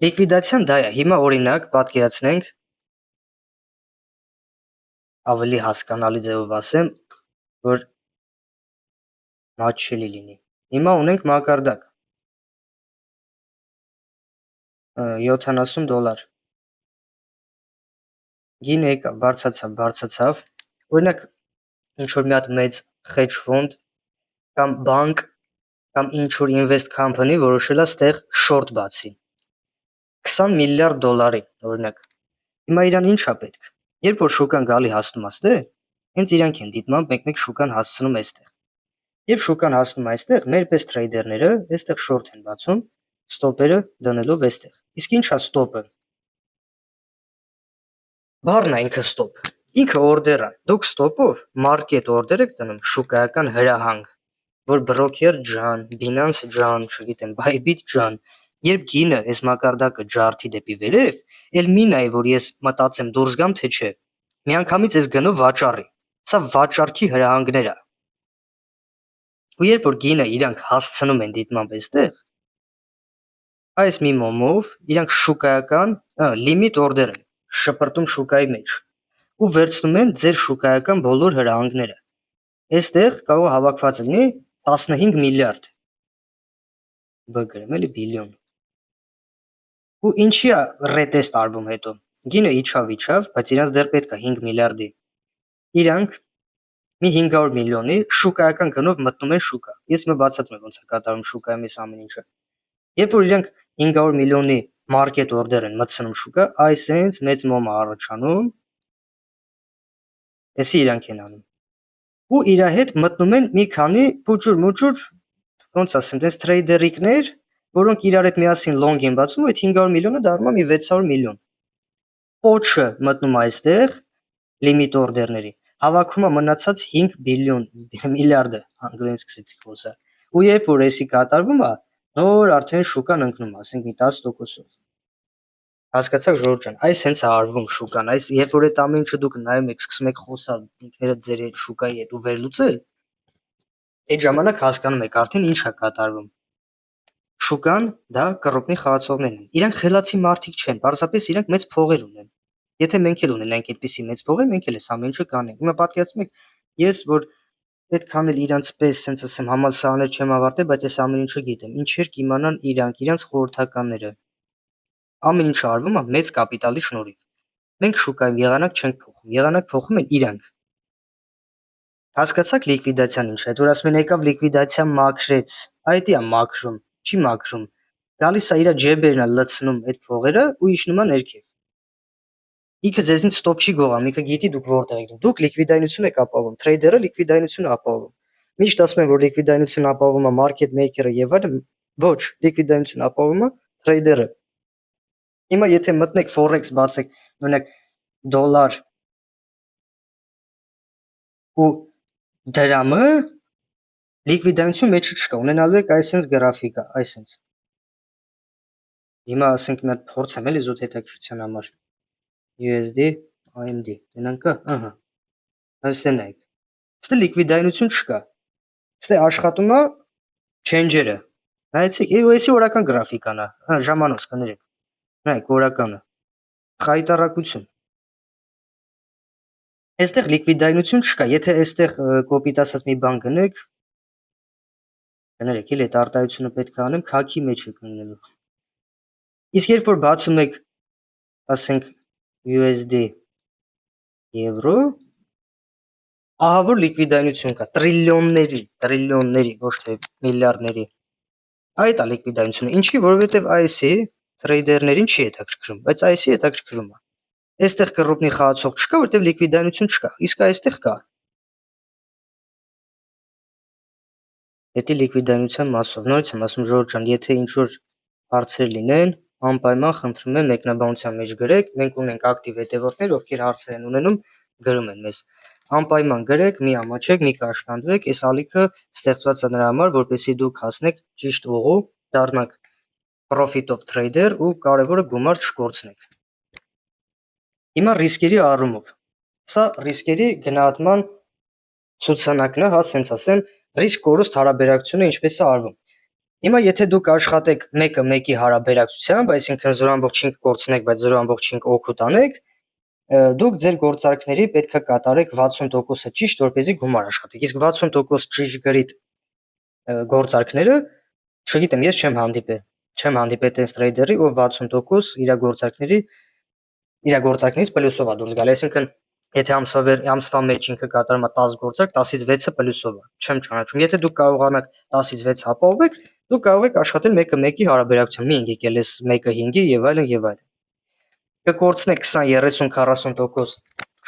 Լիկվիդացիան դա է։ Հիմա օրինակ պատկերացնենք ավելի հասկանալի ձևով ասեմ, որ մատչելի լինի։ Հիմա ունենք մակարդակ $70։ Գինը եկա, բարձացավ։ Օրինակ ինչ որ մի հատ մեծ hedge fund կամ բանկ կամ ինչ որ invest company որոշել է ստեղ short բացի 20 միլիարդ դոլարի օրինակ հիմա իրան ինչա պետք երբ որ շուկան գալի հասնում է ստեղ հենց իրանք են դիտմամբ մեկ-մեկ շուկան հասցնում այստեղ երբ շուկան հասնում է այստեղ մեր պես տրեյդերները այստեղ short են բացում ստոպերը դնելով այստեղ իսկ ինչա ստոպը բառն է ինքը ստոպ ինքը օրդեր է դուք ստոպով market order եք դնում շուկայական հրահանգ որ broker ջան, Binance ջան, չգիտեմ, Bybit ջան, երբ գինը այս մակարդակը ջարդի դեպի վերև, էլ մի նայ որ ես մտածեմ դուրս գամ թե չէ։ Միանգամից այս գնով վաճառի։ Սա վաճառքի հրահանգներ է։ Ու երբ որ գինը իրանք հասցնում են դիտմամբ այստեղ, այս մի մոմով իրանք շուկայական limit order են շպրտում շուկայի մեջ ու վերցնում են ձեր շուկայական բոլոր հրահանգները։ Այստեղ կարող հավաքված լինի 15 միլիարդ բգրեմ էլի բիլիոն ու ինչի է ռետեստ արվում հետո գինը իջավ բայց իրանց դեռ պետք է 5 միլիարդի իրանք մի 500 միլիոնի շուկայական գնով մտնում են շուկա ես մը բացատրում եմ ոնց է կատարում շուկայում այս ամեն ինչը երբ որ իրանք 500 միլիոնի մարքետ օրդեր են մտցնում շուկա այսենց մեծ մոմ առաջանում էսի իրանք են անում ու իր հետ մտնում են մի քանի փուճուր-մուճուր ոնց ասեմ, դες տրեյդերիկներ, որոնք իրար հետ միասին լոնգ են բացում, այդ 500 միլիոնը դառնում է մի 600 միլիոն։ Պոչը մտնում է այստեղ լիմիտ օրդերների, հավաքում է մնացած 5 բիլիոն միլիարդը, անգլերեն սկսեցի խոսալ։ Ու երբ որ էսի կատարվում է, նոր արդեն շուկան ընկնում է, ասենք մի 10%-ով։ Հասկացաք ժողովուրդ ջան, այս հենց է արվում շուկան, այս երբ որ այդ ամեն ինչը դուք նայում եք, սկսում եք խոսալ ինքներդ ձեր հետ շուկայի հետ ու վերլուծել, այդ ժամանակ հասկանում եք արդեն ինչ է կատարվում։ Շուկան դա կռոպնի խաղացողներն են։ Իրանք խելացի մարդիկ չեն, պարզապես իրանք մեծ փողեր ունեն։ Եթե մենք էլ ունենանք այդպիսի մեծ փողեր, մենք էլ այս ամեն ինչը կանենք։ Հիմա պատկերացնում եք, ես որ այդքան էլ իրանց պես, sense ասեմ, համալսարաններ չեմ ավարտել, բայց այս ամեն ինչը գիտեմ։ Ինչեր կիմանան իրանց խորհրդականները։ Ամեն ինչը արվում է մեծ կապիտալի շնորհիվ։ Մենք շուկայում եղանակ չենք փոխում, եղանակ փոխում են իրանք։ Հասկացաք լիկվիդացիան ինչ է, այդ որ ասում են եկավ լիկվիդացիա մաքրեց, այդ է մաքրում, չի մաքրում, գալիս է իր ջեբերն է լցնում այդ փողերը ու իջնում է ներքև։ Ինքը ձեզնից ստոպ չի գողանում, ինքը գիտի դուք որտեղ եք, դուք լիկվիդայնություն եք ապահովում, տրեյդերը լիկվիդայնություն ապահովում։ Միշտ ասում են, որ լիկվիդայնություն ապահովում է մարքետ մեյքերը եւ այլն, ոչ, լիկվիդայնություն ապահովում է տրեյդերը։ Հիմա եթե մտնեք forex բացեք, օրինակ դոլար ու դրամը լիկվիդայնություն մեջը չկա, ունենալու եք այսպես գրաֆիկա, այսպես։ Հիմա ասենք մի հատ փորձեմ էլի զուտ հետաքրքրության համար USD AMD դրանք ահա այստեղ նայեք այստեղ լիկվիդայնություն չկա այստեղ աշխատում է change-երը նայեցիք էսի օրական գրաֆիկան է ժամանոց կներեք նայեք օրականը խայտարակություն այստեղ լիկվիդայնություն չկա եթե այստեղ կոպիտ ասած մի բան գնեք կներեք էլի այդ արտահայտությունը պետք է անեմ քաքի մեջ է կնելու իսկ երբ որ բացում եք ասենք USD եվրո ահա որ լիկվիդայնություն կա տրիլիոնների ոչ թե միլիարդների այդ է լիկվիդայնությունը ինչի որովհետև IC տրեյդերներին չի հետաքրքրում բայց IC հետաքրքրում է այստեղ կռոպնի խաղացող չկա որովհետև լիկվիդայնություն չկա իսկ այստեղ կա Դա լիկվիդայնության մասով նորից եմ ասում ժողովուրդ ջան եթե ինչ որ հարցեր լինեն անպայման խնդրում եմ մեկնաբանության մեջ գրեք մենք ունենք ակտիվ հետևորդներ ովքեր հարցեր են ունենում գրում են մեզ անպայման գրեք մի ամաչեք մի կաշկանդվեք այս ալիքը ստեղծված է նրա համար որպեսզի դուք հասնեք ճիշտ ուղու դառնաք profit-ով trader ու կարևորը գումար չկորցնեք հիմա ռիսկերի առումով սա ռիսկերի գնահատման ցուցանակն է հա սենց ասեմ ռիսկ կորուստ հարաբերակցությունը ինչպես է արվում Հիմա եթե դուք աշխատեք մեկը մեկի հարաբերակցությամբ, այսինքն 0.5 կորցնեք, բայց 0.5 օգուտ անեք, դուք ձեր գործարքների պետք է կատարեք 60%-ը ճիշտ, որպեսզի գումար աշխատեք։ Իսկ 60% ճիշտ գործարքները, չգիտեմ, ես չեմ հանդիպել տես տրեյդերի, ով 60% իր գործարքներից պլյուսով է դուրս գալի, այսինքն Եթե ամսվա մեջ ինքը կատարում է 10 գործարք, 10-ից 6-ը պլյուսով է, չեմ ճանաչում։ Եթե դուք կարողանաք 10-ից 6 ապահովեք, դուք կարող եք աշխատել 1-ը 1-ի հարաբերակցությամբ, մի եկել էս 1-ը 5-ի եւ այլն եւ այլն։ Կկորցնեք 20, 30, 40%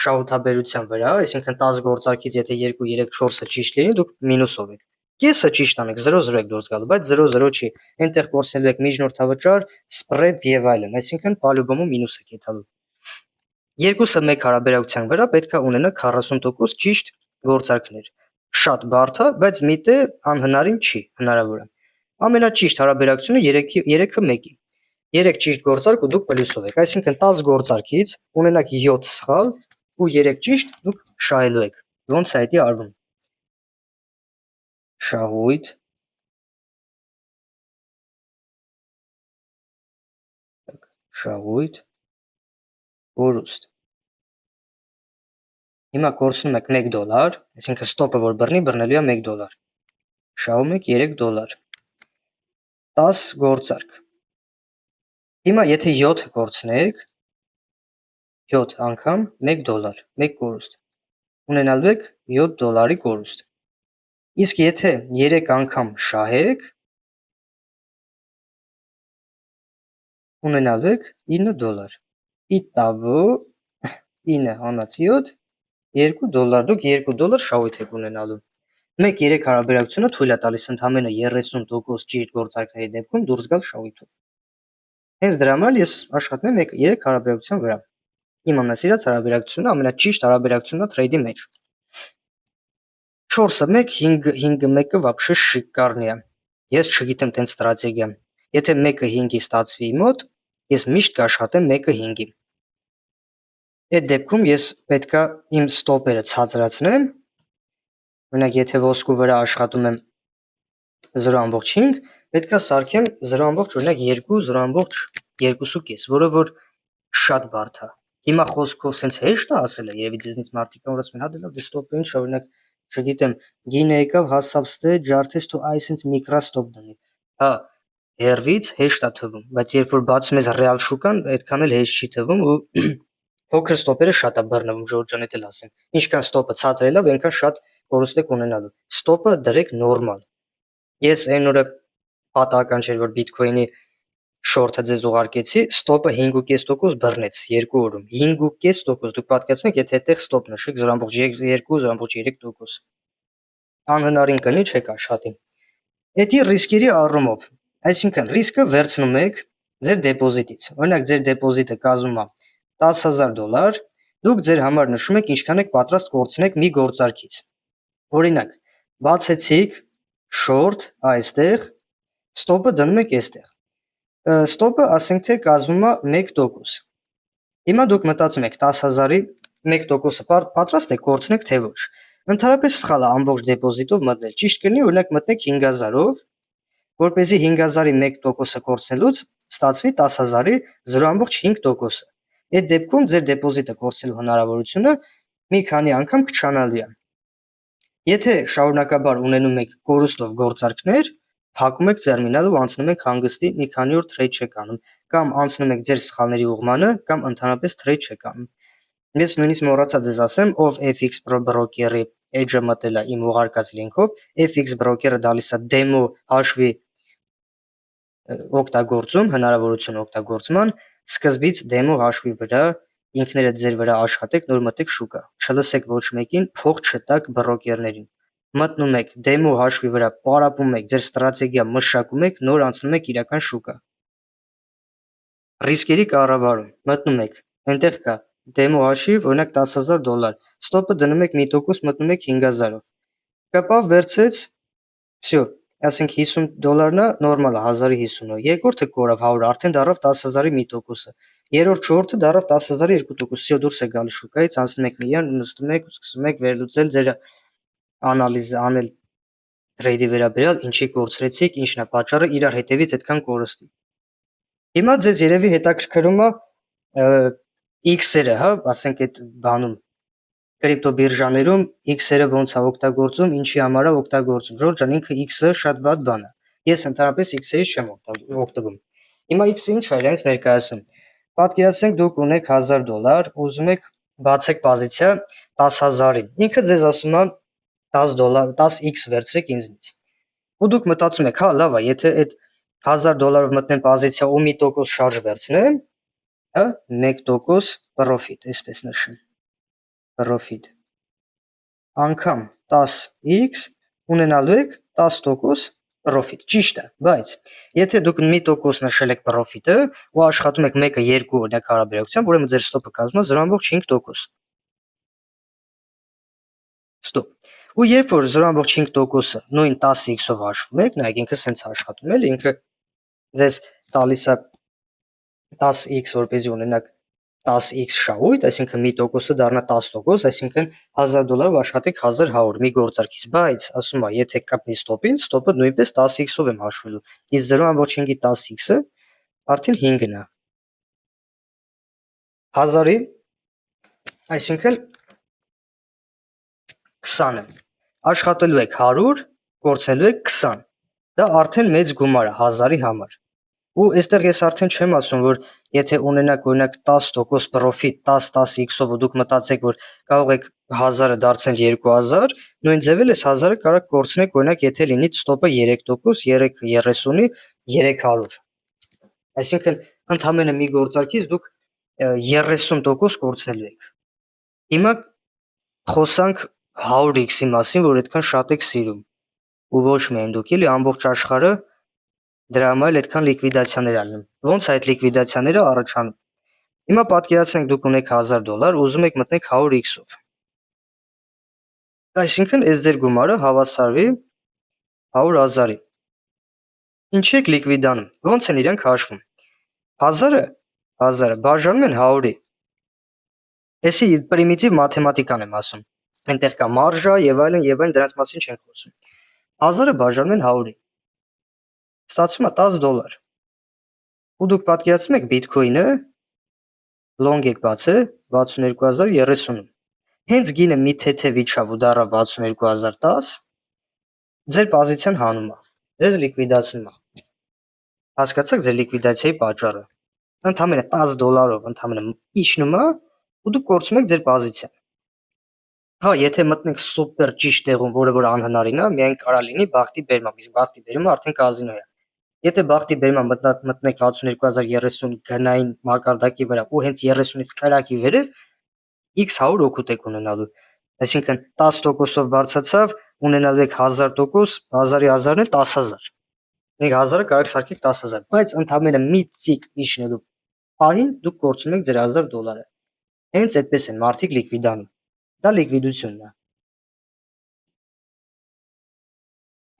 շահութաբերության վրա, այսինքն 10 գործարքից եթե 2, 3, 4-ը ճիշտ լինի, դուք մինուսով եք։ Կեսը ճիշտ անեք, 0-0 եք դուրս գալու, բայց 0-0 չի։ Այնտեղ կորցնելու եք միջնորդավճար, սպրեդ եւ այլն, այսինքն պալյուբոմու մինուս եք եթալու։ Երկուսը մեկ հարաբերակցության վրա պետք է ունենա 40% ճիշտ գործարքներ։ Շատ բարդ է, բայց միտը անհնարին չի, հնարավոր է։ Ամենաճիշտ հարաբերակցությունը 3-ը 1-ի։ 3 ճիշտ գործարք ու դուք պլյուսով եք, այսինքն 10 գործարքից ունենաք 7 սխալ ու 3 ճիշտ, դուք շահելու եք։ Ոնց է դա արվում։ Շահույթ կորուստ։ Հիմա կորցնում եք $1, այսինքն ստոպը որ բռնելու է $1։ Շահում եք $3։ 10 գործարք։ Հիմա եթե 7 կորցնեք, 7 անգամ $1, 1 կորուստ։ Ունենալու եք $7 կորուստ։ Իսկ եթե 3 անգամ շահեք, ունենալու եք $9։ Իտավո 9 հանած 7 $2, դուք $2 շահույթ եք ունենալու։ 1-3 հարաբերակցությունը թույլ է տալիս ընդամենը 30% ճիշտ գործարքների դեպքում դուրս գալ շահույթով։ Հենց դրա համար ես աշխատում եմ 1-3 հարաբերակցության վրա։ Իմ ամենասիրած հարաբերակցությունը ամենաճիշտ հարաբերակցությունն է trade-ի մեջ։ 4-ը 1, 5-ը 1-ը вообще շիկարնի է։ Ես չգիտեմ տենց ստրատեգիա։ Եթե 1-ը 5-ի ստացվի մոտ, ես միշտ կաշխատեմ 1-ը 5-ի։ Այդ դեպքում ես պետքա իմ ստոպերը ցածրացնեմ։ Օրինակ, եթե ոսկու վրա աշխատում եմ 0.5, պետքա սարքեմ 0.2, 0.2.5, որը որ շատ բարդ է։ Հիմա խոսքով sense հեշտ է ասելը, երևի ձեզնից մարդիկ ասում են, հա դե լավ, դե ստոպը ինչ, օրինակ, չգիտեմ, գինը եկավ, հասավ ստե, ջարդես դու այ sense միկրո ստոպ դնի։ Հա, հերվից հեշտ է թվում, բայց երբ որ բացում ես ռեալ շուկան, այդքան էլ հեշտ չի թվում ու փոքր ստոպերը շատ է բռնվում, Ժորժ ջան, էլ ասեմ։ Ինչքան ստոպը ցածր ելավ, այնքան շատ կորուստ եք ունենալու։ Ստոպը դրեք նորմալ։ Ես այն օրը պատահական չէր, որ Bitcoin-ի short-ը ձեզ ուղարկեցի, ստոպը 5.5% բռնեց 2 օրում։ 5.5%, դուք պատկերացնում եք, եթե այդտեղ ստոպ նշեք 0.2, 0.3%։ Անհնարին կլինի, չեք աշխատի։ Դա ռիսկերի առումով, այսինքն ռիսկը վերցնում եք ձեր դեպոզիտից։ Օրինակ, ձեր դեպոզիտը կազմում է $10,000, դուք ձեր համար նշում եք ինչքան եք պատրաստ կորցնեք մի գործարքից։ Օրինակ, բացեցիք short այստեղ, ստոպը դնում եք այստեղ։ Ստոպը ասենք թե կազմում է 1%։ Հիմա դուք մտածում եք 10,000-ի 1%-ը պատրաստ եք կորցնեք թե ոչ։ Ընդհանրապես սխալ է ամբողջ դեպոզիտով մտնել։ Ճիշտ կլինի, օրինակ մտնեք 5,000-ով, որպեսզի 5,000-ի 1%-ը կորցնելուց ստացվի 10,000-ի 0.5%-ը։ Այդ դեպքում ձեր դեպոզիտը կորցնելու հնարավորությունը մի քանի անգամ քչանալու է։ Եթե շարունակաբար ունենում եք կորուստով գործարքներ, փակում եք տերմինալը ու անցնում եք հանգստի մի քանի օր trade չեք անում, կամ անցնում եք ձեր սխալների ուղղմանը, կամ ընդհանրապես trade չեք անում։ Ես նույնիսկ մոռացա ձեզ ասեմ, ով FX broker-ի edge-ը մտել է իմ ուղարկած լինքով, FX broker-ը տալիս է demo հաշվի օգտագործում, հնարավորություն օգտագործման, սկզբից demo հաշվի վրա ինքներդ ձեր վրա աշխատեք, նոր մտեք շուկա։ Չլսեք ոչ մեկին, փող չտաք բրոկերներին։ Մտնում եք demo հաշվի վրա, պարապում եք, ձեր ստրատեգիա մշակում եք, նոր անցնում եք իրական շուկա։ Ռիսկերի կառավարում, մտնում եք, այնտեղ կա demo հաշիվ, օրինակ $10,000, ստոպը դնում եք 1%, մտնում եք 5,000-ով։ Կպավ վերցեց, всё, ասենք $50-ն է, նորմալ է 1050-ը։ Երկրորդը կորավ 100, արդեն դարավ 10,000-ի 1%-ը։ Երրորդ չորրորդը դարավ 10,000-ի 2%, всё, դուրս է գալու շուկայից, անցնում եք միան, նստում եք, սկսում եք վերլուծել ձեր անալիզը անել trade-ի վերաբերյալ, ինչի կորցրեցիք, ինչն է պատճառը իրար հետևից այդքան կորստի։ Հիմա ձեզ երևի հետաքրքրում է X-երը, հա, ասենք այդ բանում կրիպտո բիրժաներում X-երը ոնց է օգտագործում, ինչի համար է օգտագործում։ Ժորժ ջան, ինքը X-ը շատ վատ բան է։ Ես ընդհանրապես X-երից չեմ օգտվում։ Հիմա X-ը ինչ է իրենից ներկայացնում։ Պատկերացնենք դուք ունեք $1,000, ուզում եք բացեք պոզիցիա 10000-ին։ Ինքը ձեզ ասում է $10, 10x վերցրեք ինձնից։ Ու դուք մտածում եք, հա, լավ է, եթե այդ $1000 մտնեմ պոզիցիա ու 1% շարժ վերցնեմ, հա, 1% profit, այսպես նշեմ։ Profit անգամ 10x ունենալու եք 10% profit, ճիշտ է, բայց եթե դուք 1% նշել եք profit-ը ու աշխատում եք 1-ը 2 օրինակ հարաբերակցությամբ, ուրեմն ձեր stop-ը կազմում է 0.5%։ Stop։ Ու երբ որ 0.5%-ը նույն 10x-ով հաշվում եք, նայեք ինքը սենց աշխատում է, ինքը ձեզ տալիս է 10x, որպեսզի ունենաք 10x շահույթ, այսինքն 1%-ը դառնա 10%, այսինքն $1000-ով աշխատեք 1100 մի գործարքից, բայց ասում է, եթե կապնի stop-ին, stop-ը նույնպես 10x-ով եմ հաշվելու, իսկ 0.5-ի 10x-ը արդեն 5-ն է։ 1000-ի, այսինքն 20 է։ Աշխատելու եք 100, կորցնելու եք 20։ Դա արդեն մեծ գումար է 1000-ի համար։ Ու այստեղ ես արդեն չեմ ասում, որ եթե ունենաք օրինակ 10% profit 10x-ով ու դուք մտածեք, որ կարող եք 1000-ը դարձնել 2000, նույն ձևել էս 1000-ը կարող կորցնեք օրինակ եթե լինի stop-ը 3%, 3.30-ի 300։ Այսինքն ընդամենը մի գործարքից դուք 30% կորցնելու եք։ Հիմա խոսանք 100x-ի մասին, որ այդքան շատ եք սիրում։ Ու ոչ միայն դուք, էլի ամբողջ աշխարհը դրա համար այդքան լիկվիդացիաներ անում։ Ոնց է այդ լիկվիդացիաները առաջանում։ Հիմա պատկերացնենք դուք ունեք $1000, ուզում եք մտնեք 100x-ով։ Այսինքն այս ձեր գումարը հավասարվի 100,000-ի։ Ինչ եք լիկվիդանում։ Ոնց են իրանք հաշվում։ 1000-ը բաժանում են 100-ի։ Էսի պրիմիտիվ մաթեմատիկան եմ ասում։ Այնտեղ կա մարժա եւ այլն, դրանց մասին չենք խոսում։ 1000-ը բաժանում են 100-ի։ Ստացվում է $10։ Ու դուք պատկերացնում եք Bitcoin-ը long եք բացել 62030-ում։ Հենց գինը մի թեթև իջավ ու դառավ 62010, ձեր պոզիցիան հանում է, ձեզ լիկվիդացնում է։ Հասկացաք ձեր լիկվիդացիայի պատճառը։ Ընդամենը $10-ով ընդամենը իջնում է ու դուք կորցնում եք ձեր պոզիցիան։ Հա, եթե մտնենք սուպեր ճիշտ տեղում, որը որ անհնարին է, միայն կարա լինի բախտի բերմամբ, իսկ բախտի բերումը արդեն կազինո է։ Եթե բախտի բերմամբ մտնեք 62030 գնային մակարդակի վրա ու հենց 30-ից կրակի վերև x100 օգուտ եք ունենալու։ Այսինքն 10%-ով բարձացավ, ունենալու եք 1000%, 1000-ի 1000-ն էլ 10000։ Нэг 1000-ը կարող սարքեք 10000, բայց ընդամենը մի ծիկ իջնելու պահին դուք կորցնում եք ձեր $1000։ Հենց այդպես են մարդիկ լիկվիդանում։ Դա լիկվիդությունն է։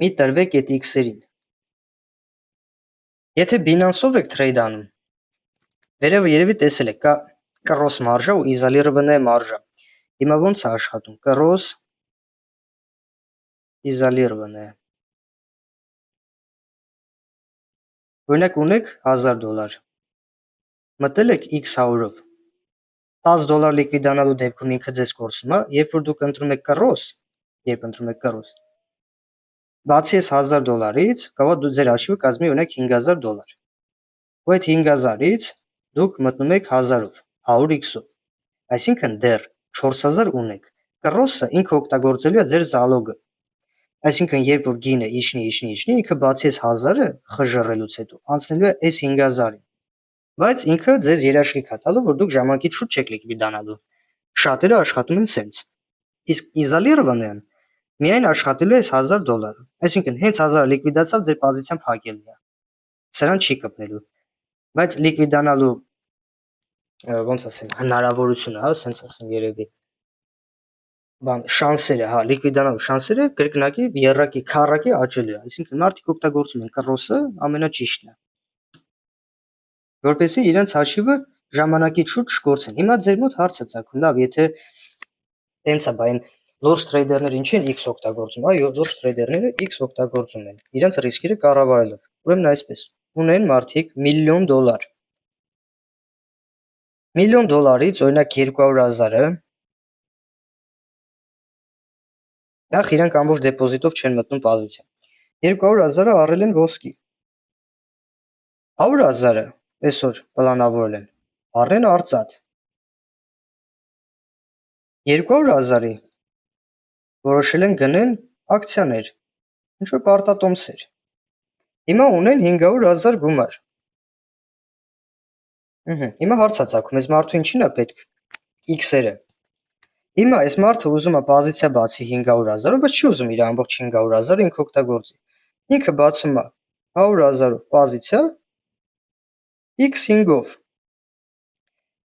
Մի տրվեք այդ x-երին։ Եթե Binance-ով եք trade անում, վերևը երևի տեսել եք, կա cross մարժա ու изолированная մարժա։ Հիմա ոնց է աշխատում։ Cross изолированная։ Օրինակ ունեք $1000։ Մտել եք x100-ով։ $10 լիկվիդանալու դեպքում ինքը ձեզ կորցնում է, երբ որ դուք ընտրում եք cross, բացի այս $1000-ից, կարող դու ձեր հաշիվը կազմի օրինակ $5000։ Ու այդ 5000-ից դուք մտնում եք 1000-ով, 100x-ով։ Այսինքն դեռ 4000 ունեք։ Cross-ը ինքը օգտագործելու է ձեր զալոգը։ Այսինքն երբ որ գինը իջնի, ինքը բացի այս 1000-ը խժռելուց հետո անցնելու է այս 5000-ին։ Բայց ինքը ձեզ երաշխիք է տալու, որ դուք ժամանակից շուտ չեք լիկվիդանալու։ Շատերը աշխատում են սենց։ Իսկ իզոլիրованная միայն աշխատելու է այս $1000։ Այսինքն հենց 1000-ը լիկվիդացավ, ձեր պոզիցիան փակելու է։ Սրան չի կպնելու։ Բայց լիկվիդանալու ոնց ասեմ, հնարավորությունը, հա, սենց ասեմ երևի։ Շանսերը, հա, լիկվիդանալու շանսերը կրկնակի երրակի, քառակի աճելու է։ Այսինքն մարդիկ օգտագործում են cross-ը ամենաճիշտն է։ Որպեսզի իրենց հաշիվը ժամանակից շուտ չկորցնեն։ Հիմա ձեր մոտ հարց է ծագում, լավ, եթե տենց է, բայն լուրջ տրեյդերները ինչ են X օգտագործում։ Այո, լուրջ տրեյդերները X օգտագործում են իրենց ռիսկերը կառավարելով։ Ուրեմն այսպես ունեն մարդիկ $1,000,000։ $1,000,000-ից օրինակ 200,000-ը նախ իրանք ամբողջ դեպոզիտով չեն մտնում պոզիցիա։ 200,000-ը առել են ոսկի։ 100,000-ը այսօր պլանավորել են առնեն արծաթ։ 200,000-ի որոշել են գնեն ակցիաներ, ինչ որ պարտատոմսեր։ Հիմա ունեն 500,000 գումար։ Հիմա հարց է ծագում, այս մարդու ինչին է պետք X-երը։ Հիմա այս մարդը ուզում է պոզիցիա բացի 500,000-ով, բայց չի ուզում իր ամբողջ 500,000-ը ինքը օգտագործի։ Ինքը բացում է 100,000-ով պոզիցիա X5-ով։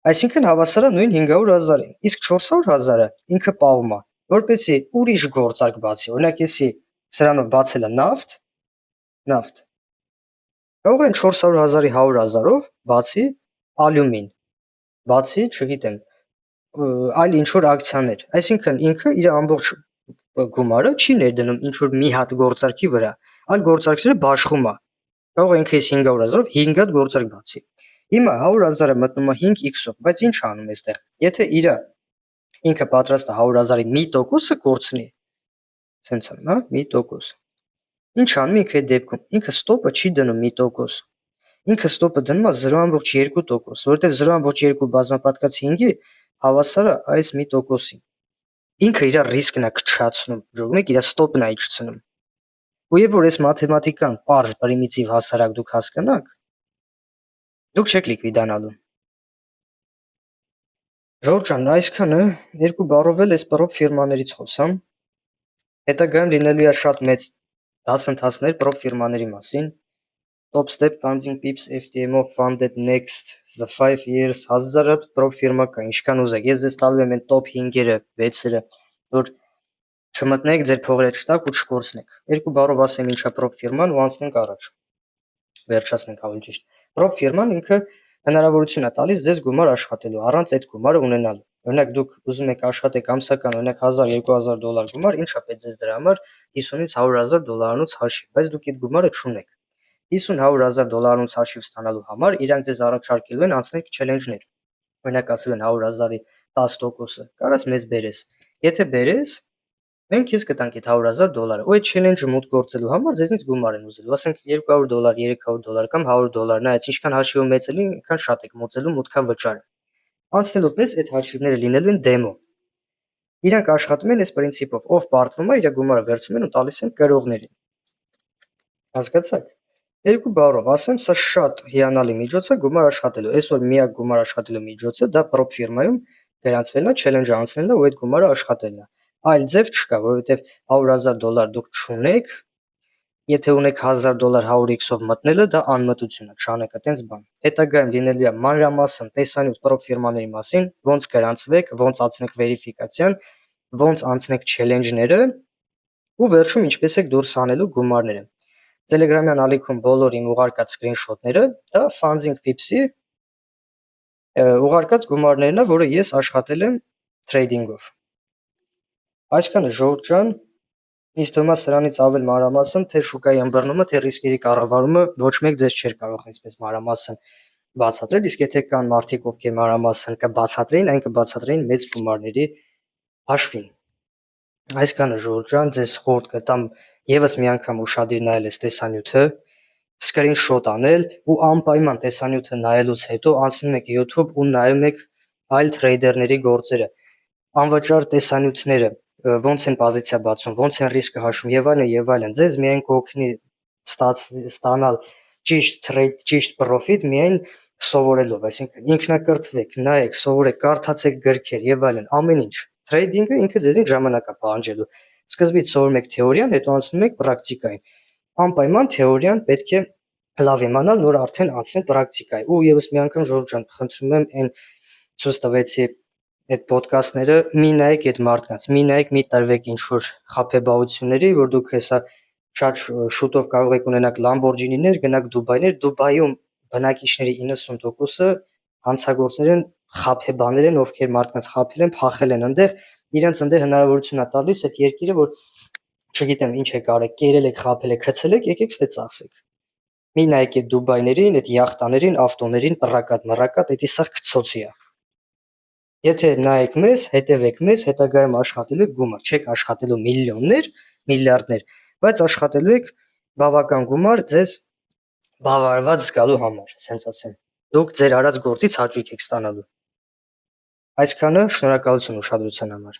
Այսինքն հավասար է նույն 500,000-ին, իսկ 400,000-ը ինքը պահում է, որպեսզի ուրիշ գործարք բացի, օրինակ եսի սրանով բացել է նավթ, կարող են 400,000-ի 100,000-ով բացի ալյումին, բացի, չգիտեմ, այլ ինչ որ ակցիաներ, այսինքն ինքը իր ամբողջ գումարը չի ներդնում ինչ որ մի հատ գործարքի վրա, այլ գործարքները բաշխում է, կարող է ինքը 500,000-ով 5 հատ գործարք բացի։ Հիմա 100,000-ը մտնում է 5x-ով, բայց ինչ անում այստեղ։ Եթե ինքը պատրաստ է 100,000-ի 1% կորցնի, սենց անում, հա, 1%։ Ինչ անում ինքը այդ դեպքում։ Ինքը ստոպը չի դնում 1%։ Ինքը ստոպը դնում է 0.2%, որովհետև 0.2 բազմապատկած 5-ի հավասար է այս 1%-ին։ Ինքը իր ռիսկն է քչացնում, ժողովուրդ, իր ստոպն է իջցնում։ Ու երբ որ այս մաթեմատիկան պարզ, պրիմիտիվ հասարակ դուք հասկանաք, դուք չեք լիկվիդանալու։ Ժողովուրդ ջան, այսքանը երկու բառով էլ այս պրոպ ֆիրմաներից խոսամ։ Հետագայում լինելու է շատ մեծ դասընթացներ պրոպ ֆիրմաների մասին։ Top Step Funding Pips FTMO Funded Next the 5 years 1000 հատ պրոպ ֆիրմա կա, ինչքան ուզեք։ Ես ձեզ տալու եմ այն top 5-երը, 6-երը, որ չմտնեք ձեր փողերը չտաք ու չկորցնեք։ Երկու բառով ասեմ ինչա պրոպ ֆիրման ու անցնենք առաջ։ Վերջացնենք ավելի ճիշտ։ Պրոպ ֆիրման ինքը հնարավորություն է տալիս ձեզ գումար աշխատելու առանց այդ գումարը ունենալու։ Օրինակ դուք ուզում եք աշխատեք ամսական, օրինակ $1000-2000 գումար, ինչա պետք ձեզ դրա համար 50-ից $100,000 հաշիվ, բայց դուք այդ գումարը չունեք։ 50-100,000 հաշիվ ստանալու համար իրանք ձեզ առաջարկելու են անցնել չելենջներ։ Օրինակ ասել են 100,000-ի 10%-ը, կարաս մեզ բերես։ Եթե բերես, մենք քեզ կտանք այդ $100,000, ու այդ չելենջը մուտք գործելու համար ձեզնից գումար են ուզելու, ասենք $200, $300 կամ $100, նայած ինչքան հաշիվը մեծ է, այնքան շատ եք մուծելու մուտքավճարը։ Անցնելու պես այդ հաշիվները լինելու են դեմո։ Իրանք աշխատում են այս պրինցիպով, ով պարտվում է իր գումարը վերցնում են ու տալիս են կրողներին։ Հասկացաք։ Երկու բառով ասեմ, սա շատ հիանալի միջոց է գումար աշխատելու։ Այսօր միակ գումար աշխատելու միջոցը դա պրոպ ֆիրմայում գրանցվելն է, չելենջը անցնելն է ու այդ գումարը աշխատելն է։ Այլ ձև չկա, որովհետև $100,000 դուք չունեք, եթե ունեք $1,000 100x-ով մտնելը, դա անմտություն է, չանեք այտենց բան։ Հետագայում լինելու է մանրամասն տեսանյութ պրոպ ֆիրմաների մասին, ոնց գրանցվեք, ոնց անցնեք վերիֆիկացիան, ոնց անցնեք չելենջները ու վերջում ինչպես եք դուրս հանելու գումարները։ Telegram-յան ալիքում բոլոր իմ ուղարկած սկրինշոթները դա Funding Pips-ի ուղարկած գումարներն է, որը ես աշխատել եմ թրեյդինգով։ Այսքանը ժողովուրդ ջան, ինձ թվում է սրանից ավել մանրամասն թե շուկայի ըմբռնումը, թե ռիսկերի կառավարումը ոչ մեկ ձեզ չէր կարող այսպես մանրամասն բացատրել, իսկ եթե կան մարդիկ, ովքեր մանրամասն կբացատրեին, այն կբացատրեին մեծ գումարների հաշվին։ Այսքանը ժողովուրդ ջան, ձեզ խորհուրդ կտամ եւս մի անգամ ուշադիր նայել այս տեսանյութը, սկրինշոտ անել ու անպայման տեսանյութը նայելուց հետո անցնում եք YouTube ու նայում եք այլ թրեյդերների գործերը, անվճար տեսանյութները, ոնց են պոզիցիա բացում, ոնց են ռիսկը հաշվում եւ այլն եւ այլն։ Ձեզ միայն կօգնի ստանալ ճիշտ թրեյդ, ճիշտ պրոֆիտ միայն սովորելով, այսինքն ինքնակրթվեք, նայեք, սովորեք, կարդացեք գրքեր եւ այլն, ամեն ինչ։ Թրեյդինգը ինքը ձեզնից ժամանակ է պահանջելու։ Սկզբից սովորում եք թեորիան, հետո անցնում եք պրակտիկային։ Անպայման թեորիան պետք է լավ իմանալ, նոր արդեն անցնել պրակտիկայի։ Ու եւս մի անգամ ժողովուրդ ջան, խնդրում եմ այն ցույց տվեցի այդ ոդկասթները մի նայեք այդ մարդկանց, մի նայեք, մի տրվեք ինչ որ խաբեբայությունների, որ դուք հեսա շատ շուտով կարող եք ունենալ Lamborghini-ներ, գնաք Դուբայներ, Դուբայում բնակիչների 90%-ը հանցագործներ են, խաբեբաներ են, ովքեր մարդկանց խաբել են, փախել են այնտեղ, իրենց այնտեղ հնարավորություն է տալիս այդ երկիրը, որ չգիտեմ ինչ եք արել, կերել եք, խաբել եք, գցել եք, եկեք ստե ծախսեք։ Մի նայեք այդ Դուբայներին, այդ յախտաներին, ավտոներին, պրակատ, դա սա քցոցի է։ Եթե նայեք մեզ, հետևեք մեզ, հետագայում աշխատելու եք գումար, չեք աշխատելու միլիոններ, միլիարդներ, բայց աշխատելու եք բավական գումար ձեզ բավարարված զգալու համար, ասենց ասեմ։ Դուք ձեր արած գործից հաճույք եք ստանալու։ Այսքանը, շնորհակալություն ուշադրության համար։